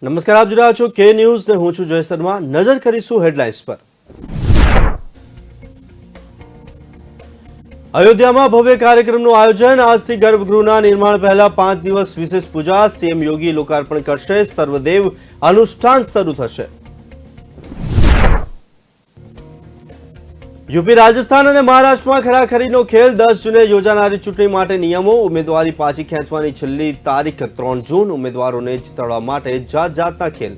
નમસ્કાર, આપ જોઈ રહ્યા છો કે ન્યૂઝ ને હું છું જય શર્મા। નજર કરીશું હેડલાઇન્સ પર। અયોધ્યામાં ભવ્ય કાર્યક્રમનું આયોજન। આજથી ગર્ભગૃહના નિર્માણ પહેલા 5 દિવસ વિશેષ પૂજા। સીએમ યોગી લોકાર્પણ કરશે। સર્વદેવ અનુષ્ઠાન શરૂ થશે। यूपी, राजस्थान और महाराष्ट्र में खराखरीनो खेल। 10 जूने योजानारी चूंटणी माटे नियमों। उम्मीदवारी पाછી ખેંચવાની છેલ્લી તારીખ 3 जून। उम्मीदवारोने જીતાડવા માટે જાત જાતના ખેલ।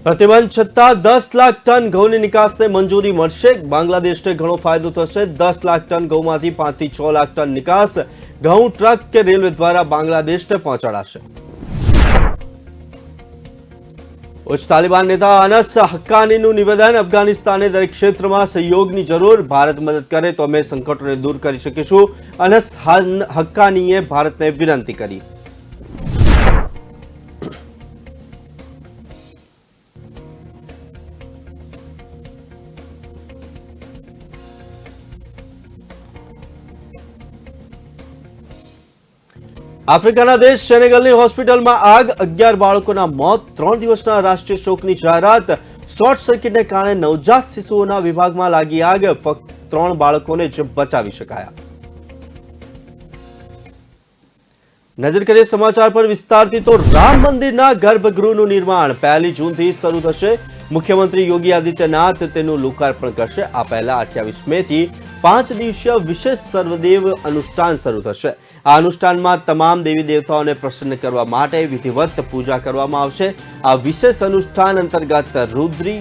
प्रतिबंध छत्ता 10 लाख टन घऊनी निकासने मंजूरी मळशे। बांग्लादेशने घणो फायदो थशे। 10 लाख टन घऊमांथी 5 થી 6 लाख टन निकास घऊं ट्रक के रेलवे द्वारा बांग्लादेशने पहोंचाडाशे। उच्च तालिबान नेता अनस हक्कानीનું નિવેદન। અફઘાનિસ્તાને દરેક ક્ષેત્રમાં સહયોગની જરૂર। ભારત મદદ કરે તો અમે સંકટોને દૂર કરી શકીશું। અનસ હક્કાનીએ ભારતને વિનંતી કરી। आफ्रिकाना देश सेनेगलनी होस्पिટલમાં आग। 11 બાળકોના મોત। 3 દિવસના રાષ્ટ્રીય શોકની જાહેરાત। શોર્ટ સર્કિટને કારણે નવજાત શિશુઓના વિભાગમાં લાગી આગ। ફક્ત 3 બાળકોને જ બચાવી શકાયા। નજર કરીએ સમાચાર પર વિસ્તારથી તો રામ મંદિરના ગર્ભગૃહનું નિર્માણ 1 જૂનથી શરૂ થશે। મુખ્યમંત્રી યોગી આદિત્યનાથ તેનું લોકાર્પણ કરશે। આ પહેલા 28 મેથી 5 દિવસીય વિશેષ સર્વદેવ અનુષ્ઠાન શરૂ થશે। આ અનુષ્ઠાનમાં તમામ દેવી દેવતાઓને પ્રસન્ન કરવા માટે વિધિવત પૂજા કરવામાં આવશે। આ વિશેષ અનુષ્ઠાન અંતર્ગત રુદ્રી,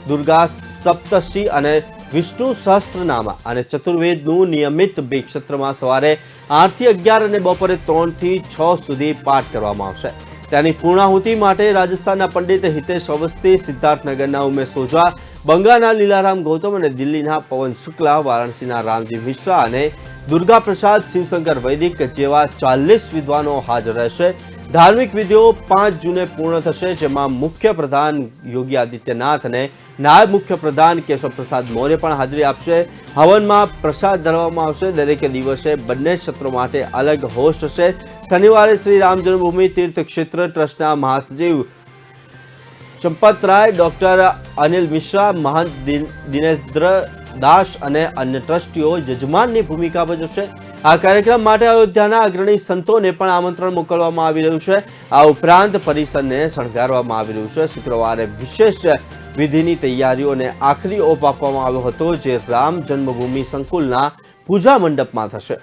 દુર્ગા સપ્તશી અને વિષ્ણુ સહસ્ત્રનામ અને ચતુર્વેદનું નિયમિત બેક્ષત્રમાં સવારે 8 થી 11 અને બપોરે 3 થી 6 સુધી પાઠ કરવામાં આવશે। તેની પૂર્ણાહુતિ માટે રાજસ્થાનના પંડિત હિતેશ અવસ્થી, સિદ્ધાર્થનગરના ઉમેશ ઓઝા, બંગાળના લીલારામ ગૌતમ અને દિલ્હીના પવન શુક્લા, વારાણસીના રામજી મિશ્રા અને दुर्गा प्रसाद शिवशंकर वैदिक जेवा 40 विद्वानों हाजर रहेशे। धार्मिक विधिओ 5 जूने पूर्ण थशे, जेमां मुख्य प्रधान योगी आदित्यनाथ अने नायब मुख्य प्रधान केशव प्रसाद मौर्य पण हाजरी आपशे। हवનમાં प्रसाद ધરવામાં આવશે। દરેક દિવસે બંને ક્ષેત્રો માટે અલગ હોસ્ટ હશે। શનિવારે શ્રી રામ જન્મભૂમિ તીર્થ ક્ષેત્ર ટ્રસ્ટના મહાસચિવ ચંપતરાય, ડોક્ટર અનિલ મિશ્રા, મહંત દિનેન્દ્ર દાસ અને અન્ય ટ્રસ્ટીઓ યજમાનની ભૂમિકા ભજવશે। આ કાર્યક્રમ માટે અયોધ્યાના અગ્રણી સંતોને પણ આમંત્રણ મોકલવામાં આવી રહ્યું છે। આ ઉપરાંત પરિસરને શણગારવામાં આવી રહ્યું છે। શુક્રવારે વિશેષ વિધિની તૈયારીઓને આખરી ઓપ આપવામાં આવ્યો હતો, જે રામ જન્મભૂમિ સંકુલના પૂજા મંડપમાં થશે।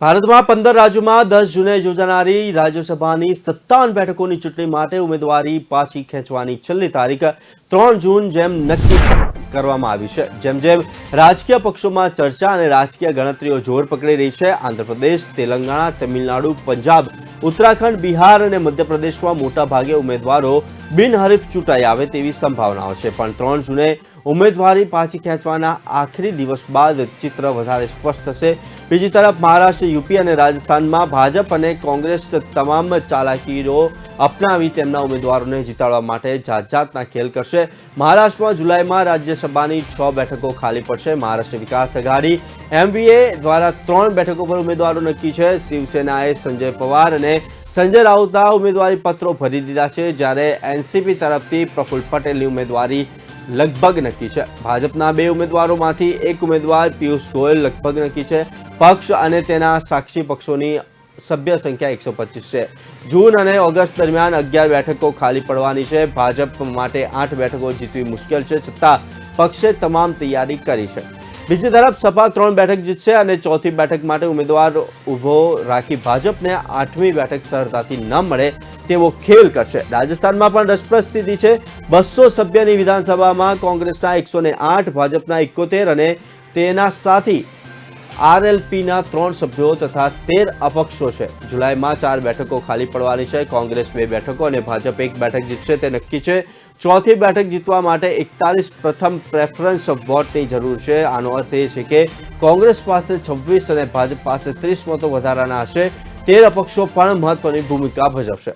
ભારતમાં 15 રાજ્યોમાં 10 જૂને યોજાનારી રાજ્યસભાની 57 બેઠકોની ચૂંટણી માટે ઉમેદવારી પાછી ખેંચવાની છેલ્લી તારીખ 3 જૂન જેમ નક્કી કરવામાં આવી છે। જેમ જેમ રાજકીય પક્ષોમાં ચર્ચા અને રાજકીય ગણતરીઓ જોર પકડી રહી છે, આંધ્રપ્રદેશ, તેલંગાણા, તમિલનાડુ, પંજાબ, ઉત્તરાખંડ, બિહાર અને મધ્યપ્રદેશમાં મોટા ભાગે ઉમેદવારો બિનહરીફ ચૂંટાઈ આવે તેવી સંભાવનાઓ છે। પણ 3 જૂને ઉમેદવારી પાછી ખેંચવાના આખરી દિવસ બાદ ચિત્ર વધારે સ્પષ્ટ થશે। બીજી તરફ મહારાષ્ટ્ર, યુપી અને રાજસ્થાનમાં ભાજપ અને કોંગ્રેસ તમામ ચાલાકીઓ અપનાવી તેમના ઉમેદવારોને જીતાડવા માટે જાત જાતના ખેલ કરશે। મહારાષ્ટ્રમાં જુલાઈમાં રાજ્યસભાની 6 બેઠકો ખાલી પડશે। મહારાષ્ટ્ર વિકાસ આઘાડી એમવીએ દ્વારા 3 બેઠકો પર ઉમેદવારો નક્કી છે। શિવસેનાએ સંજય પવાર અને સંજય રાઉતના ઉમેદવારી પત્રો ભરી દીધા છે, જ્યારે એનસીપી તરફથી પ્રફુલ્લ પટેલની ઉમેદવારી લગભગ નક્કી છે। ભાજપના 2 ઉમેદવારોમાંથી 1 ઉમેદવાર પિયુષ ગોયલ લગભગ નક્કી છે। પક્ષ અને તેના સાક્ષી પક્ષોની સભ્ય સંખ્યા 125 છે। જૂન અને ઓગસ્ટ દરમિયાન 11 બેઠકો ખાલી પડવાની છે। ભાજપ માટે 8 બેઠકો જીતવી મુશ્કેલ છે, છતાં પક્ષે તમામ તૈયારી કરી છે। બીજી તરફ સપા 3 બેઠક જીતશે અને ચોથી બેઠક માટે ઉમેદવાર ઊભો રાખી ભાજપને 8મી બેઠક સરળતાથી ન મળે તેવો ખેલ કરશે। રાજસ્થાનમાં પણ રસપ્રદ સ્થિતિ છે। 200 સભ્યની વિધાનસભામાં કોંગ્રેસના 108, ભાજપના 71 અને તેના સાથી આરએલપીના 3 સભ્યો તથા 13 અપક્ષો છે। જુલાઈમાં 4 બેઠકો ખાલી પડવાની છે। કોંગ્રેસ 2 બેઠકો અને ભાજપ 1 બેઠક જીતશે તે નક્કી છે। ચોથી બેઠક જીતવા માટે 41 પ્રથમ પ્રેફરન્સ વોટની જરૂર છે। આનો અર્થ એ છે કે કોંગ્રેસ પાસે 26 અને ભાજપ પાસે 30 મતો વધારાના હશે। 13 અપક્ષો પણ મહત્વની ભૂમિકા ભજવશે।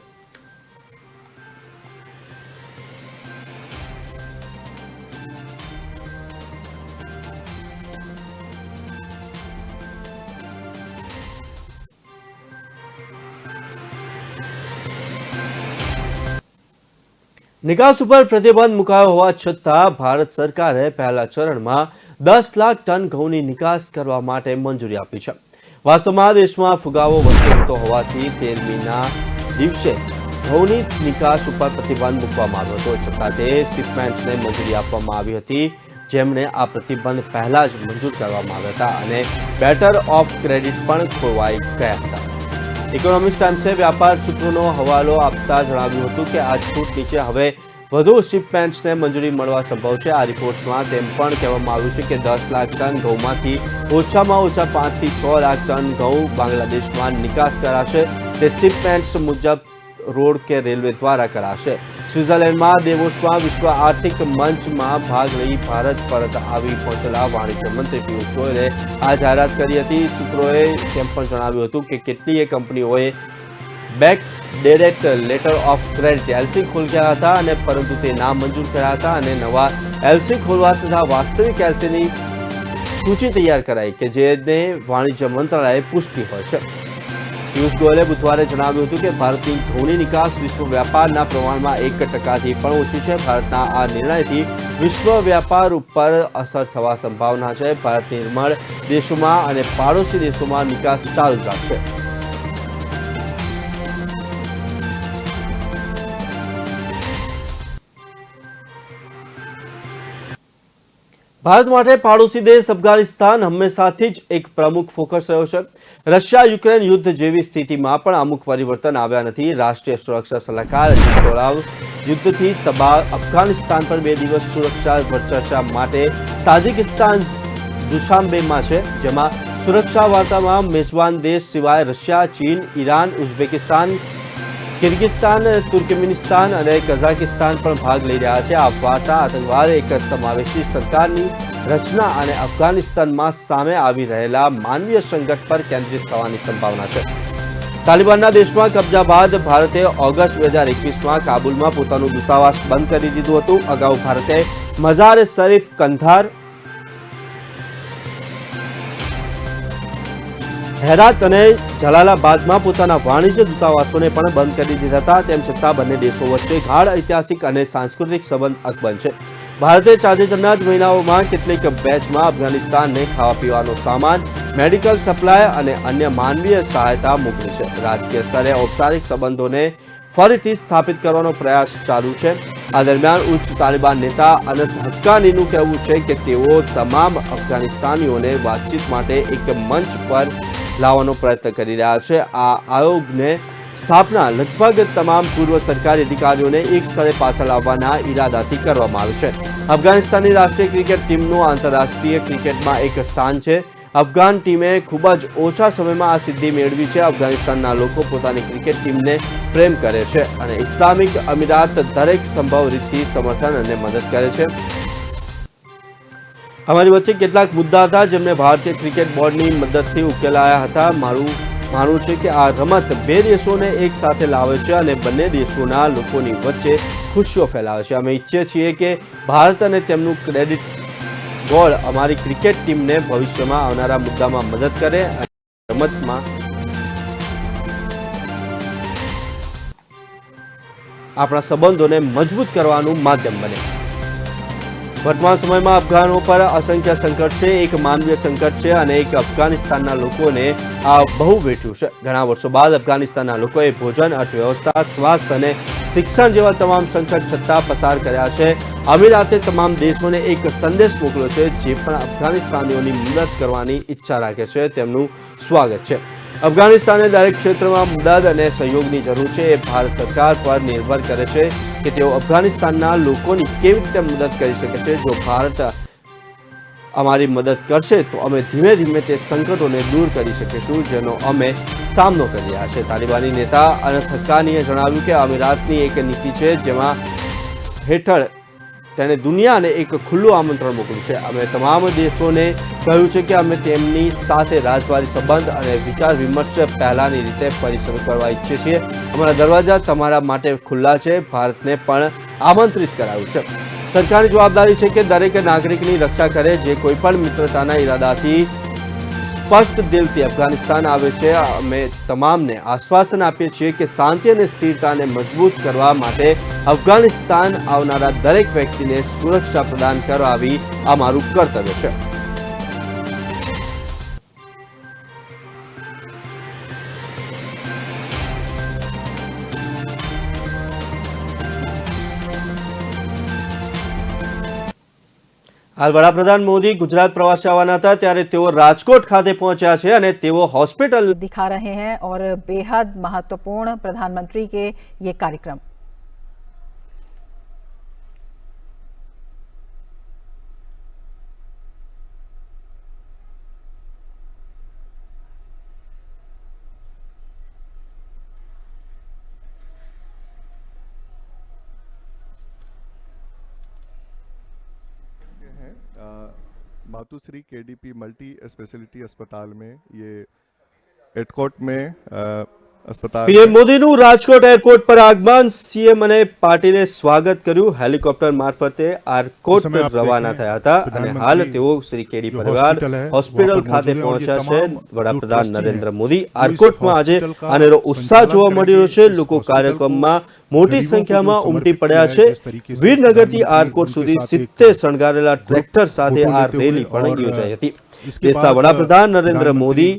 નિકાસ ઉપર પ્રતિબંધ મુકાયો હોવા છતાં ભારત સરકારે પહેલા ચરણમાં 10 લાખ ટન ઘઉંની નિકાસ કરવા માટે મંજૂરી આપી છે. વાસ્તવમાં દેશમાં ફુગાવો વધતો જતો હોવાથી 13મીના દિવસે ઘઉંની નિકાસ ઉપર પ્રતિબંધ મૂકવામાં આવ્યો હતો, છતાં તે શિપમેન્ટ્સને મંજૂરી આપવામાં આવી હતી, જેમણે આ પ્રતિબંધ પહેલા જ મંજૂર કરવામાં આવ્યા હતા અને બેટર ઓફ ક્રેડિટ પણ ખોવાઈ ગયા હતા. ઇકોનોમિક્સ ટાઈમ્સે વ્યાપાર સૂત્રોનો હવાલો આપતા જણાવ્યું હતું કે આ છૂટ નીચે હવે વધુ શિપમેન્ટ્સને મંજૂરી મળવા સંભવ છે. આ રિપોર્ટ્સમાં તેમ પણ કહેવામાં આવ્યું છે કે 10 લાખ ટન ઘઉંમાંથી ઓછામાં ઓછા 5 થી 6 લાખ ટન ઘઉં બાંગ્લાદેશમાં નિકાસ કરાશે. તે શિપમેન્ટ્સ મુજબ રોડ કે રેલવે દ્વારા કરાશે. સ્વિટ્ઝરલેન્ડમાં દેવોસમાં વિશ્વ આર્થિક મંચમાં ભાગ લઈ ભારત પરત આવી પહોંચેલા વાણિજ્ય મંત્રી પિયુષ ગોયલે આ જાહેરાત કરી હતી. સૂત્રોએ તેમ પણ જણાવ્યું હતું કે કેટલીય કંપનીઓએ back dated letter of credit LC ખોલ્યા હતા અને પરંતુ તે નામંજૂર કર્યા હતા અને નવા એલસી ખોલવા તથા વાસ્તવિક એલસીની સૂચિ તૈયાર કરાઈ કે જેને વાણિજ્ય મંત્રાલયે પુષ્ટિ હોય છે. પિયુષ ગોયલે બુધવારે જણાવ્યું હતું કે ભારતની ઘઉંની નિકાસ વિશ્વ વ્યાપારના પ્રમાણમાં 1% પણ ઓછી છે. ભારતના આ નિર્ણયથી વિશ્વ વ્યાપાર ઉપર અસર થવા સંભાવના છે. ભારત નિર્મળ દેશોમાં અને પાડોશી દેશોમાં નિકાસ ચાલુ રાખશે. ભારત માટે પાડોશી દેશ અફઘાનિસ્તાન હંમેશાથી જ એક પ્રમુખ ફોકસ રહ્યો છે. રશિયા યુક્રેન યુદ્ધ જેવી સ્થિતિમાં પણ અમુક પરિવર્તન આવ્યા નથી. રાષ્ટ્રીય સુરક્ષા સલાહકાર અજીત ડોભાલ યુદ્ધથી તબાહ અફઘાનિસ્તાન પર 2 દિવસ સુરક્ષા ચર્ચા માટે તાજિકિસ્તાન દુશાંબેમાં છે, જેમાં સુરક્ષા વાર્તામાં મેજબાન દેશ સિવાય રશિયા, ચીન, ઈરાન, ઉઝબેકિસ્તાન, કિર્ગિસ્તાન, તુર્કમેનિસ્તાન અને કઝાકિસ્તાન પણ ભાગ લઈ રહ્યા છે. આ વાર્તા આતંકવાદ, એક સમાવેશી સરકારની રચના અને અફઘાનિસ્તાનમાં સામે આવી રહેલા માનવીય સંકટ પર કેન્દ્રિત થવાની સંભાવના છે. તાલિબાનના દેશમાં કબજા બાદ ભારતે ઓગસ્ટ 2021માં કાબુલમાં પોતાનું દૂતાવાસ બંધ કરી દીધું હતું. અગાઉ ભારતે મઝાર-એ શરીફ, કંધાર, હેરાત અને જલાલાબાદમાં પોતાના વાણિજ્ય દૂતાવાસોને પણ બંધ કરી દીધા હતા. તેમ છતાં બંને દેશો વચ્ચે ગાઢ ઐતિહાસિક અને સાંસ્કૃતિક સંબંધ અકબંધ છે. ભારતે તાજેતરના જ મહિનાઓમાં કેટલીક બેચમાં અફઘાનિસ્તાનને ખાવા પીવાનો સામાન, મેડિકલ સપ્લાય અને અન્ય માનવીય સહાયતા મોકલી છે. રાજકીય સ્તરે ઔપચારિક સંબંધોને ફરીથી સ્થાપિત કરવાનો પ્રયાસ ચાલુ છે. આ દરમિયાન ઉચ્ચ તાલિબાન નેતા અનસ હક્કાનીનું કહેવું છે કે તેઓ તમામ અફઘાનિસ્તાનીઓને વાતચીત માટે એક મંચ પર લાવવાનો પ્રયત્ન કરી રહ્યા છે. આ આયોગને સ્થાપના લગભગ તમામ પૂર્વ સરકારી અધિકારીઓને એક સ્થળે પાછા લાવવાના ઈરાદાથી કરવામાં આવી છે. અફઘાનિસ્તાનની રાષ્ટ્રીય ક્રિકેટ ટીમનું આંતરરાષ્ટ્રીય ક્રિકેટમાં એક સ્થાન છે. અફઘાન ટીમે ખૂબ જ ઓછા સમયમાં આ સિદ્ધિ મેળવી છે. અફઘાનિસ્તાનના લોકો પોતાની ક્રિકેટ ટીમને પ્રેમ કરે છે અને ઇસ્લામિક અમીરાત દરેક સંભવ રીતથી સમર્થન અને મદદ કરે છે. અમારી વચ્ચે કેટલાક મુદ્દા હતા જેમને ભારતીય ક્રિકેટ બોર્ડની મદદથી ઉકેલાયા હતા. મારું માનવું છે કે આ રમત 2 દેશોને એક સાથે લાવે છે અને બંને દેશોના લોકોની વચ્ચે ખુશીઓ ફેલાવે છે. અમે ઈચ્છીએ છીએ કે ભારત અને તેમનું ક્રેડિટ બોર્ડ અમારી ક્રિકેટ ટીમને ભવિષ્યમાં આવનારા મુદ્દામાં મદદ કરે અને રમતમાં આપણા સંબંધોને મજબૂત કરવાનું માધ્યમ બને. વર્તમાન સમયમાં અફઘાનો પર અસંખ્ય સંકટ છે. એક માનવીય સંકટ છે અને એક અફઘાનિસ્તાનના લોકોને આ બહુ વેઠ્યું છે. ઘણા વર્ષો બાદ અફઘાનિસ્તાનના લોકોએ ભોજન, અર્થવ્યવસ્થા, સ્વાસ્થ્ય અને શિક્ષણ જેવા તમામ સંકટ છતાં પસાર કર્યા છે. અમીરાતે તમામ દેશોને એક સંદેશ મોકલ્યો છે. જે પણ અફઘાનિસ્તાનીઓની મદદ કરવાની ઈચ્છા રાખે છે તેમનું સ્વાગત છે. અફઘાનિસ્તાને દરેક ક્ષેત્રમાં મદદ અને સહયોગની જરૂર છે. એ ભારત સરકાર પર નિર્ભર કરે છે કે તેઓ અફઘાનિસ્તાનના લોકોની કેવી રીતે મદદ કરી શકે છે. જો ભારત અમારી મદદ કરશે તો અમે ધીમે ધીમે તે સંકટોને દૂર કરી શકીશું જેનો અમે સામનો કરી રહ્યા છે. તાલિબાની નેતા અનસ હક્કાનીએ જણાવ્યું કે અમીરાતની એક નીતિ છે જેમાં હેઠળ તેણે દુનિયાને એક ખુલ્લું આમંત્રણ મોકલ્યું છે. અમે તમામ દેશોને કહ્યું છે કે અમે તેમની સાથે રાજદ્વારી સંબંધ અને વિચાર વિમર્શ પહેલાની રીતે ફરી શરૂ કરવા ઈચ્છીએ છીએ. અમારા દરવાજા તમારા માટે ખુલ્લા છે. ભારતને પણ આમંત્રિત કરાયું છે. સરકારની જવાબદારી છે કે દરેક નાગરિકની રક્ષા કરે જે કોઈ પણ મિત્રતાના ઈરાદાથી સ્પષ્ટ દિલથી અફઘાનિસ્તાન આવે છે। અમે તમામને આશ્વાસન આપીએ છીએ કે શાંતિ અને સ્થિરતાને મજબૂત કરવા માટે અફઘાનિસ્તાન આવનારા દરેક વ્યક્તિને સુરક્ષા પ્રદાન કરાવી આ મારું કર્તવ્ય છે। हाल वडाप्रधान मोदी गुजरात प्रवासे आवाना था त्यारे तेओ राजकोट खाते पहुंचा छे अने तेओ हॉस्पिटल दिखा रहे हैं और बेहद महत्वपूर्ण प्रधानमंत्री के ये कार्यक्रम। मातुश्री केडीपी मल्टी स्पेशलिटी अस्पताल में ये एयरपोर्ट में अस्पताल पीएम मोदीનું રાજકોટ એરપોર્ટ પર આગમન। સીએમ અને પાર્ટીને સ્વાગત કર્યું। હેલિકોપ્ટર મારફતે એરપોર્ટ રવાના થયા હતા અને હાલ તેઓ શ્રી કેડી પરિવાર હોસ્પિટલ ખાતે પહોંચ્યા છે। વડાપ્રધાન નરેન્દ્ર મોદી એરપોર્ટમાં આજે અનેરો ઉત્સાહ જોવા મળી રહ્યો છે। લોકો કાર્યક્રમમાં મોટી સંખ્યામાં ઉમટી પડ્યા છે। વીરનગરથી એરપોર્ટ સુધી 70 શણગારેલા ટ્રેક્ટર સાથે આ રેલી પણ યોજાઈ હતી। દેશના વડાપ્રધાન નરેન્દ્ર મોદી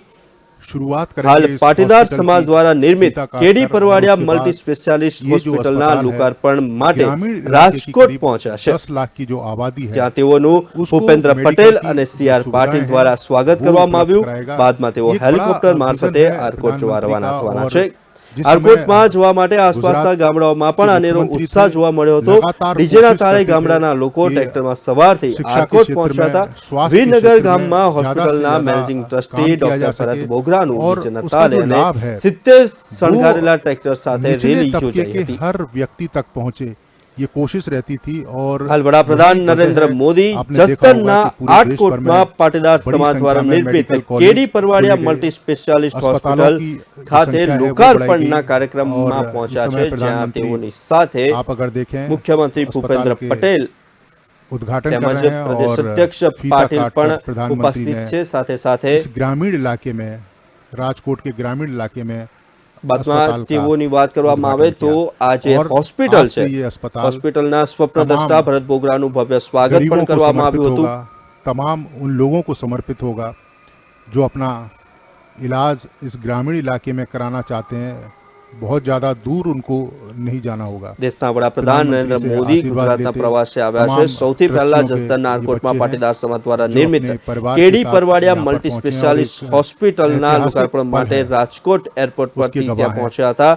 हाल पाटीदार समाज द्वारा निर्मित केडी परवाडिया मल्टी स्पेशियालिस्ट होस्पिटलना लोकार्पण माटे राजकोट पहुंचा छे। 10 लाख की जो आबादी है त्यां तेओनुं भूपेन्द्र पटेल अने सीआर पाटील द्वारा स्वागत करवामां આવ્યું। बादमां तेओ हेलिकॉप्टर मार्फते एरपोर्ट जवा रवाना थवाना छे। એરપોર્ટમાં જવા માટે આસપાસના ગામડાઓમાં પણ અનેરો ઉત્સાહ જોવા મળ્યો હતો। ડીજેના તાળે ગામડાના લોકો ટ્રેક્ટરમાં સવાર થઈ એરપોર્ટ પહોંચ્યા હતા। વીરનગર ગામમાં હોસ્પિટલના મેનેજિંગ ટ્રસ્ટી ડોક્ટર ભરત બોગરાનું ડીજેના તાળે અને 70 શણગારેલા ટ્રેક્ટર સાથે રેલી યોજાઈ હતી। हर व्यक्ति तक पहुंचे ये कोशिश रहती थी। और हाल वडाप्रधान नरेंद्र मोदी जसदणना आटकोटમાં પાટીદાર સમાજ દ્વારા નિર્મિત કેડી પરવાડિયા મલ્ટી સ્પેશિયાલિસ્ટ હોસ્પિટલ ખાતે લોકાર્પણના કાર્યક્રમમાં પહોંચ્યા છે, જ્યાં તેઓની સાથે મુખ્યમંત્રી ભૂપેન્દ્ર પટેલ उद्घाटन તેમજ પ્રદેશ અધ્યક્ષ પાટીલ પણ ઉપસ્થિત છે। સાથે સાથે ग्रामीण इलाके में राजकोट के ग्रामीण इलाके में बातમાં તેઓની વાત કરવામાં આવે તો આ જે હોસ્પિટલ છે, હોસ્પિટલના સ્વપ્નદ્રષ્ટા ભરત બોગરાનું ભવ્ય સ્વાગત પણ કરવામાં આવ્યું હતું। तमाम उन लोगों को समर्पित होगा जो अपना इलाज इस ग्रामीण इलाके में कराना चाहते हैं। बहुत ज्यादा दूर उनको नहीं जाना होगा। देशना वडाप्रधान नरेंद्र मोदी गुजरातना प्रवासे આવ્યા છે। સૌથી પહેલા જસદણના એરપોર્ટમાં પાટીદાર સમાજ દ્વારા નિર્મિત કેડી પરવાડિયા મલ્ટી સ્પેશિયાલિસ્ટ હોસ્પિટલના લોકાર્પણ માટે રાજકોટ એરપોર્ટ પરથી ત્યાં પહોંચ્યા હતા।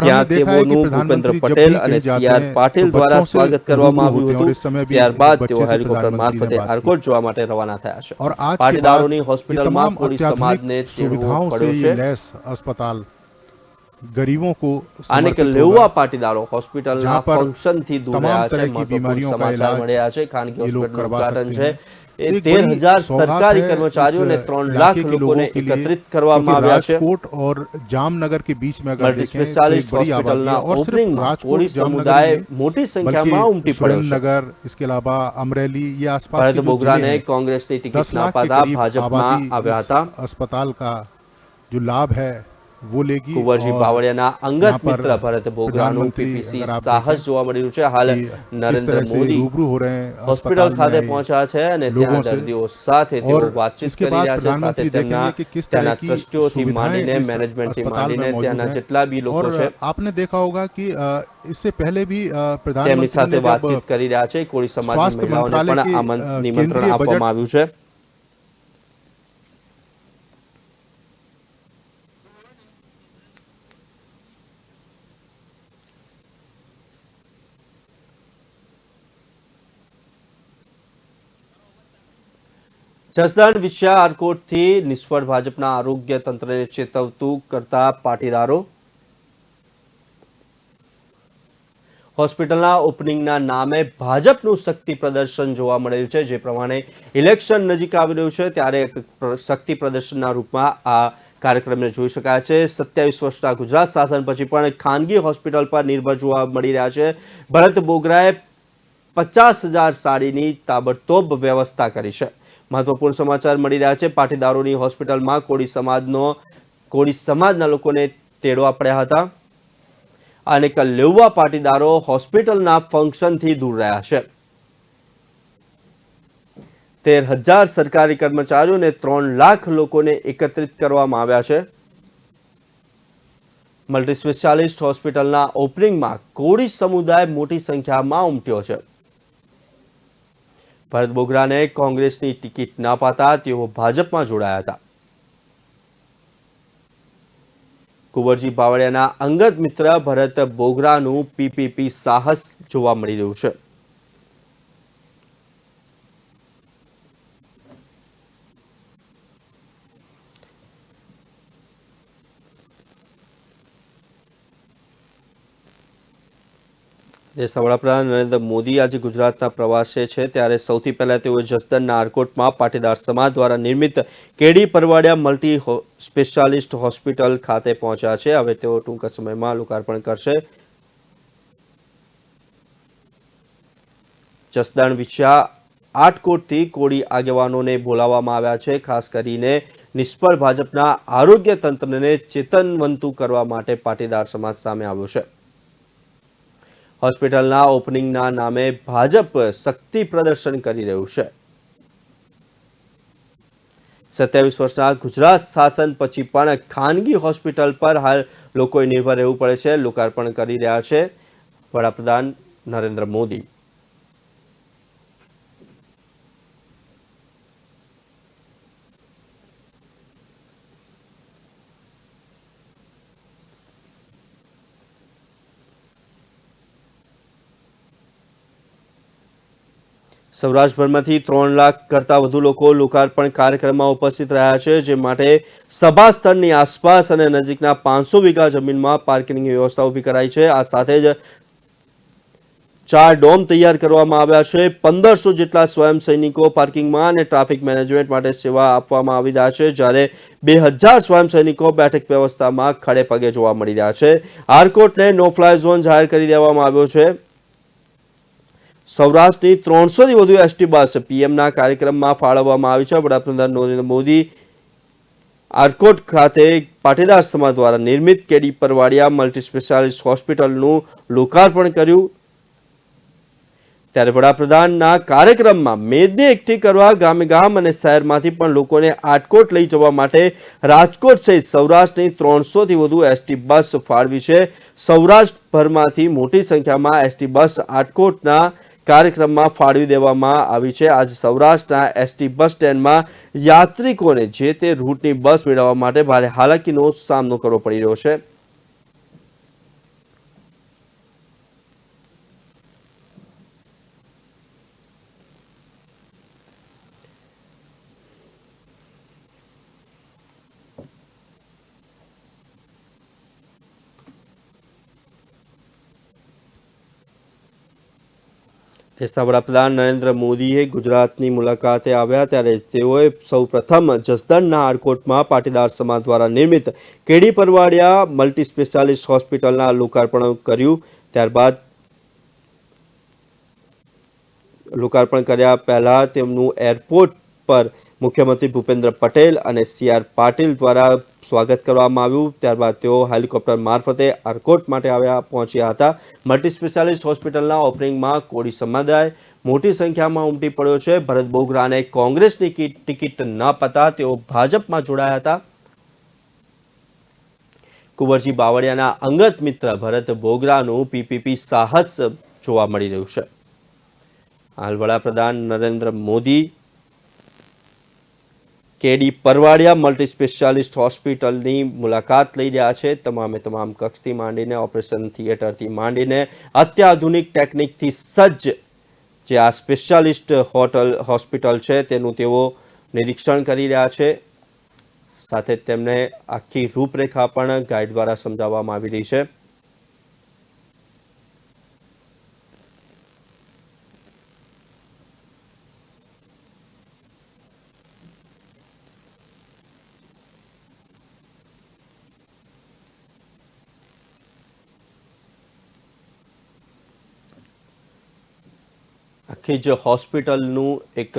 ત્યાં તેઓનું ભૂપેન્દ્ર પટેલ અને સીઆર પાટીલ દ્વારા સ્વાગત કરવામાં આવ્યું હતું। ત્યારબાદ તેઓ હેલિકોપ્ટર મારફતે એરપોર્ટ જવા માટે રવાના થયા છે। પાટીદારોની હોસ્પિટલમાં કોળી સમાજને તેડવો પડ્યો છે। अस्पताल गरीबों को आने के लेवा पाटीदारों હોસ્પિટલના ફંક્શનથી દૂર રહ્યા છે। મહત્વપૂર્ણ સમાચાર મળ્યા છે। ખાનગી હોસ્પિટલનું ઉદ્ઘાટન છે। 13,000 सरकारी कर्मचारियों ने 3 लाख लोगों ने एकत्रित કરવામાં આવ્યા છે। राजकोट और जामनगर के बीच में मल्टी स्पेशलिस्ट हॉस्पिटलના ओपनिंग में कोળી સમુદાય મોટી સંખ્યામાં ઉમટી પડ્યો છે। नगर इसके अलावा अमरेली ये आसपास ભરત બોગરાને કોંગ્રેસની ટિકિટ ન અપાતા ભાજપમાં આવ્યા હતા। अस्पताल का जो लाभ है वो लेगी। कुंवरजी बावड़ियाना अंगत मित्र भरत बोगराનું पीपीसी साहस જોવા મળી રહ્યું છે। હાલ નરેન્દ્ર મોદી रूबरू हो रहे हैं હોસ્પિટલ ખાતે પહોંચ્યા છે અને ત્યાં દર્દીઓ સાથે તેઓ વાતચીત કરી રહ્યા છે। સાથે ત્યાંના ટ્રસ્ટીઓથી માંડીને મેનેજમેન્ટથી માંડીને ત્યાંના જેટલા બી લોકો છે आपने देखा होगा कि इससे पहले भी તેમની સાથે વાતચીત કરી રહ્યા છે। કોળી સમાજની મહિલાઓને પણ નિમંત્રણ આપવામાં આવ્યું છે। જસદણ વિછિયા એરપોર્ટથી નિષ્ફળ ભાજપના આરોગ્ય તંત્રને ચેતવતું કરતા પાટીદારો। હોસ્પિટલના ઓપનિંગના નામે ભાજપનું શક્તિ પ્રદર્શન જોવા મળ્યું છે। જે પ્રમાણે ઇલેક્શન નજીક આવી રહ્યું છે ત્યારે શક્તિ પ્રદર્શનના રૂપમાં આ કાર્યક્રમને જોઈ શકાય છે। 27 વર્ષના ગુજરાત શાસન પછી પણ ખાનગી હોસ્પિટલ પર નિર્ભર જોવા મળી રહ્યા છે। ભરત બોગરાએ 50,000 સાડીની તાબડતોબ વ્યવસ્થા કરી છે। મહત્વપૂર્ણ સમાચાર મળી રહ્યા છે। પાટીદારોની હોસ્પિટલમાં કોળી સમાજના લોકોને તેડવા પડ્યા હતા અને લેઉવા પાટીદારો હોસ્પિટલના ફંક્શનથી દૂર રહ્યા છે। 13,000 સરકારી કર્મચારીઓ અને 3 લાખ લોકોને એકત્રિત કરવામાં આવ્યા છે। મલ્ટી સ્પેશિયાલિસ્ટ હોસ્પિટલના ઓપનિંગમાં કોળી સમુદાય મોટી સંખ્યામાં ઉમટ્યો છે। ભરત બોગરાને કોંગ્રેસની ટિકિટ ન અપાતા તેઓ ભાજપમાં જોડાયા હતા। કુંવરજી બાવળિયાના અંગત મિત્ર ભરત બોગરાનું પીપીપી સાહસ જોવા મળી રહ્યું છે। દેશના વડાપ્રધાન નરેન્દ્ર મોદી આજે ગુજરાતના પ્રવાસે છે, ત્યારે સૌથી પહેલા તેઓ જસદણના આરકોટમાં પાટીદાર સમાજ દ્વારા નિર્મિત કેડી પરવાડિયા મલ્ટી સ્પેશિયાલિસ્ટ હોસ્પિટલ ખાતે પહોંચ્યા છે। હવે તેઓ ટૂંક સમયમાં લોકાર્પણ કરશે। જસદણ વિછ્યા આટકોટથી કોળી આગેવાનોને બોલાવવામાં આવ્યા છે। ખાસ કરીને નિષ્ફળ ભાજપના આરોગ્ય તંત્રને ચેતનવંતું કરવા માટે પાટીદાર સમાજ સામે આવ્યો છે। હોસ્પિટલના ઓપનિંગના નામે ભાજપ શક્તિ પ્રદર્શન કરી રહ્યું છે। 27 વર્ષના ગુજરાત શાસન પછી પણ ખાનગી હોસ્પિટલ પર હાલ લોકોએ નિર્ભર રહેવું પડે છે। લોકાર્પણ કરી રહ્યા છે વડાપ્રધાન નરેન્દ્ર મોદી। સૌરાષ્ટ્રભરમાંથી 3 લાખ કરતાં વધુ લોકો લોકાર્પણ કાર્યક્રમમાં ઉપસ્થિત રહ્યા છે, જે માટે સભા સ્થળની આસપાસ અને નજીકના 500 વીઘા જમીનમાં પાર્કિંગની વ્યવસ્થા ઊભી કરાઈ છે। આ સાથે જ 4 ડોમ તૈયાર કરવામાં આવ્યા છે। 1500 જેટલા સ્વયં સૈનિકો પાર્કિંગમાં અને ટ્રાફિક મેનેજમેન્ટ માટે સેવા આપવામાં આવી રહ્યા છે, જ્યારે 2000 સ્વયં સૈનિકો બેઠક વ્યવસ્થામાં ખડે પગે જોવા મળી રહ્યા છે। આરકોટને નો ફ્લાય ઝોન જાહેર કરી દેવામાં આવ્યો છે। સૌરાષ્ટ્રની 300થી વધુ એસટી બસ પીએમના કાર્યક્રમમાં ફાળવવામાં આવી છે। વડાપ્રધાન નરેન્દ્ર મોદી આરકોટ ખાતે પાટીદાર સમાજ દ્વારા નિર્મિત કેડી પરવાડિયા મલ્ટી સ્પેશિયાલિસ્ટ હોસ્પિટલનું લોકાર્પણ કર્યું, ત્યારે વડાપ્રધાનના કાર્યક્રમમાં મેદને એકઠી કરવા ગામે ગામ અને શહેરમાંથી પણ લોકોને આટકોટ લઈ જવા માટે રાજકોટ સહિત સૌરાષ્ટ્રની 300થી વધુ એસટી બસ ફાળવી છે। સૌરાષ્ટ્રભરમાંથી મોટી સંખ્યામાં એસટી બસ આટકોટના કાર્યક્રમમાં ફાળવી દેવામાં આવી છે। આજે સૌરાષ્ટ્રના એસટી બસ સ્ટેન્ડમાં યાત્રિકોને જે તે રૂટની બસ મેળવવા માટે ભારે હાલાકીનો સામનો કરવો પડી રહ્યો છે। દેશના વડાપ્રધાન નરેન્દ્ર મોદીએ ગુજરાતની મુલાકાતે આવ્યા ત્યારે તેઓએ સૌપ્રથમ જસદણના આરકોટમાં પાટીદાર સમાજ દ્વારા નિર્મિત કેડી પરવાડિયા મલ્ટી સ્પેશિયાલિસ્ટ હોસ્પિટલના લોકાર્પણ કર્યું। ત્યારબાદ લોકાર્પણ કર્યા પહેલા તેમનું એરપોર્ટ પર મુખ્યમંત્રી ભૂપેન્દ્ર પટેલ અને CR પાટીલ દ્વારા સ્વાગત કરવામાં આવ્યું। ત્યારબાદ તેઓ હેલિકોપ્ટર મારફતે આરકોટ માટે પહોંચ્યા હતા। મલ્ટી સ્પેશિયાલિસ્ટ હોસ્પિટલના ઓપનિંગમાં કોળી સમુદાય મોટી સંખ્યામાં ઉમટી પડ્યો છે। ભરત બોગરાને કોંગ્રેસની ટિકિટ ન અપાતા તેઓ ભાજપમાં જોડાયા હતા। કુંવરજી બાવળિયાના અંગત મિત્ર ભરત બોગરાનું પીપીપી સાહસ જોવા મળી રહ્યું છે। હાલ વડાપ્રધાન નરેન્દ્ર મોદી કેડી પરવાડિયા મલ્ટી સ્પેશિયાલિસ્ટ હોસ્પિટલની મુલાકાત લઈ રહ્યા છે। તમામે તમામ કક્ષથી માંડીને ઓપરેશન થિયેટરથી માંડીને અત્યાધુનિક ટેકનિકથી સજ્જ જે આ સ્પેશિયાલિસ્ટ હોસ્પિટલ છે તેનું તેઓ નિરીક્ષણ કરી રહ્યા છે। સાથે તેમને આખી રૂપરેખા પણ ગાઈડ દ્વારા સમજાવવામાં આવી રહી છે। આખી જ હોસ્પિટલનું એક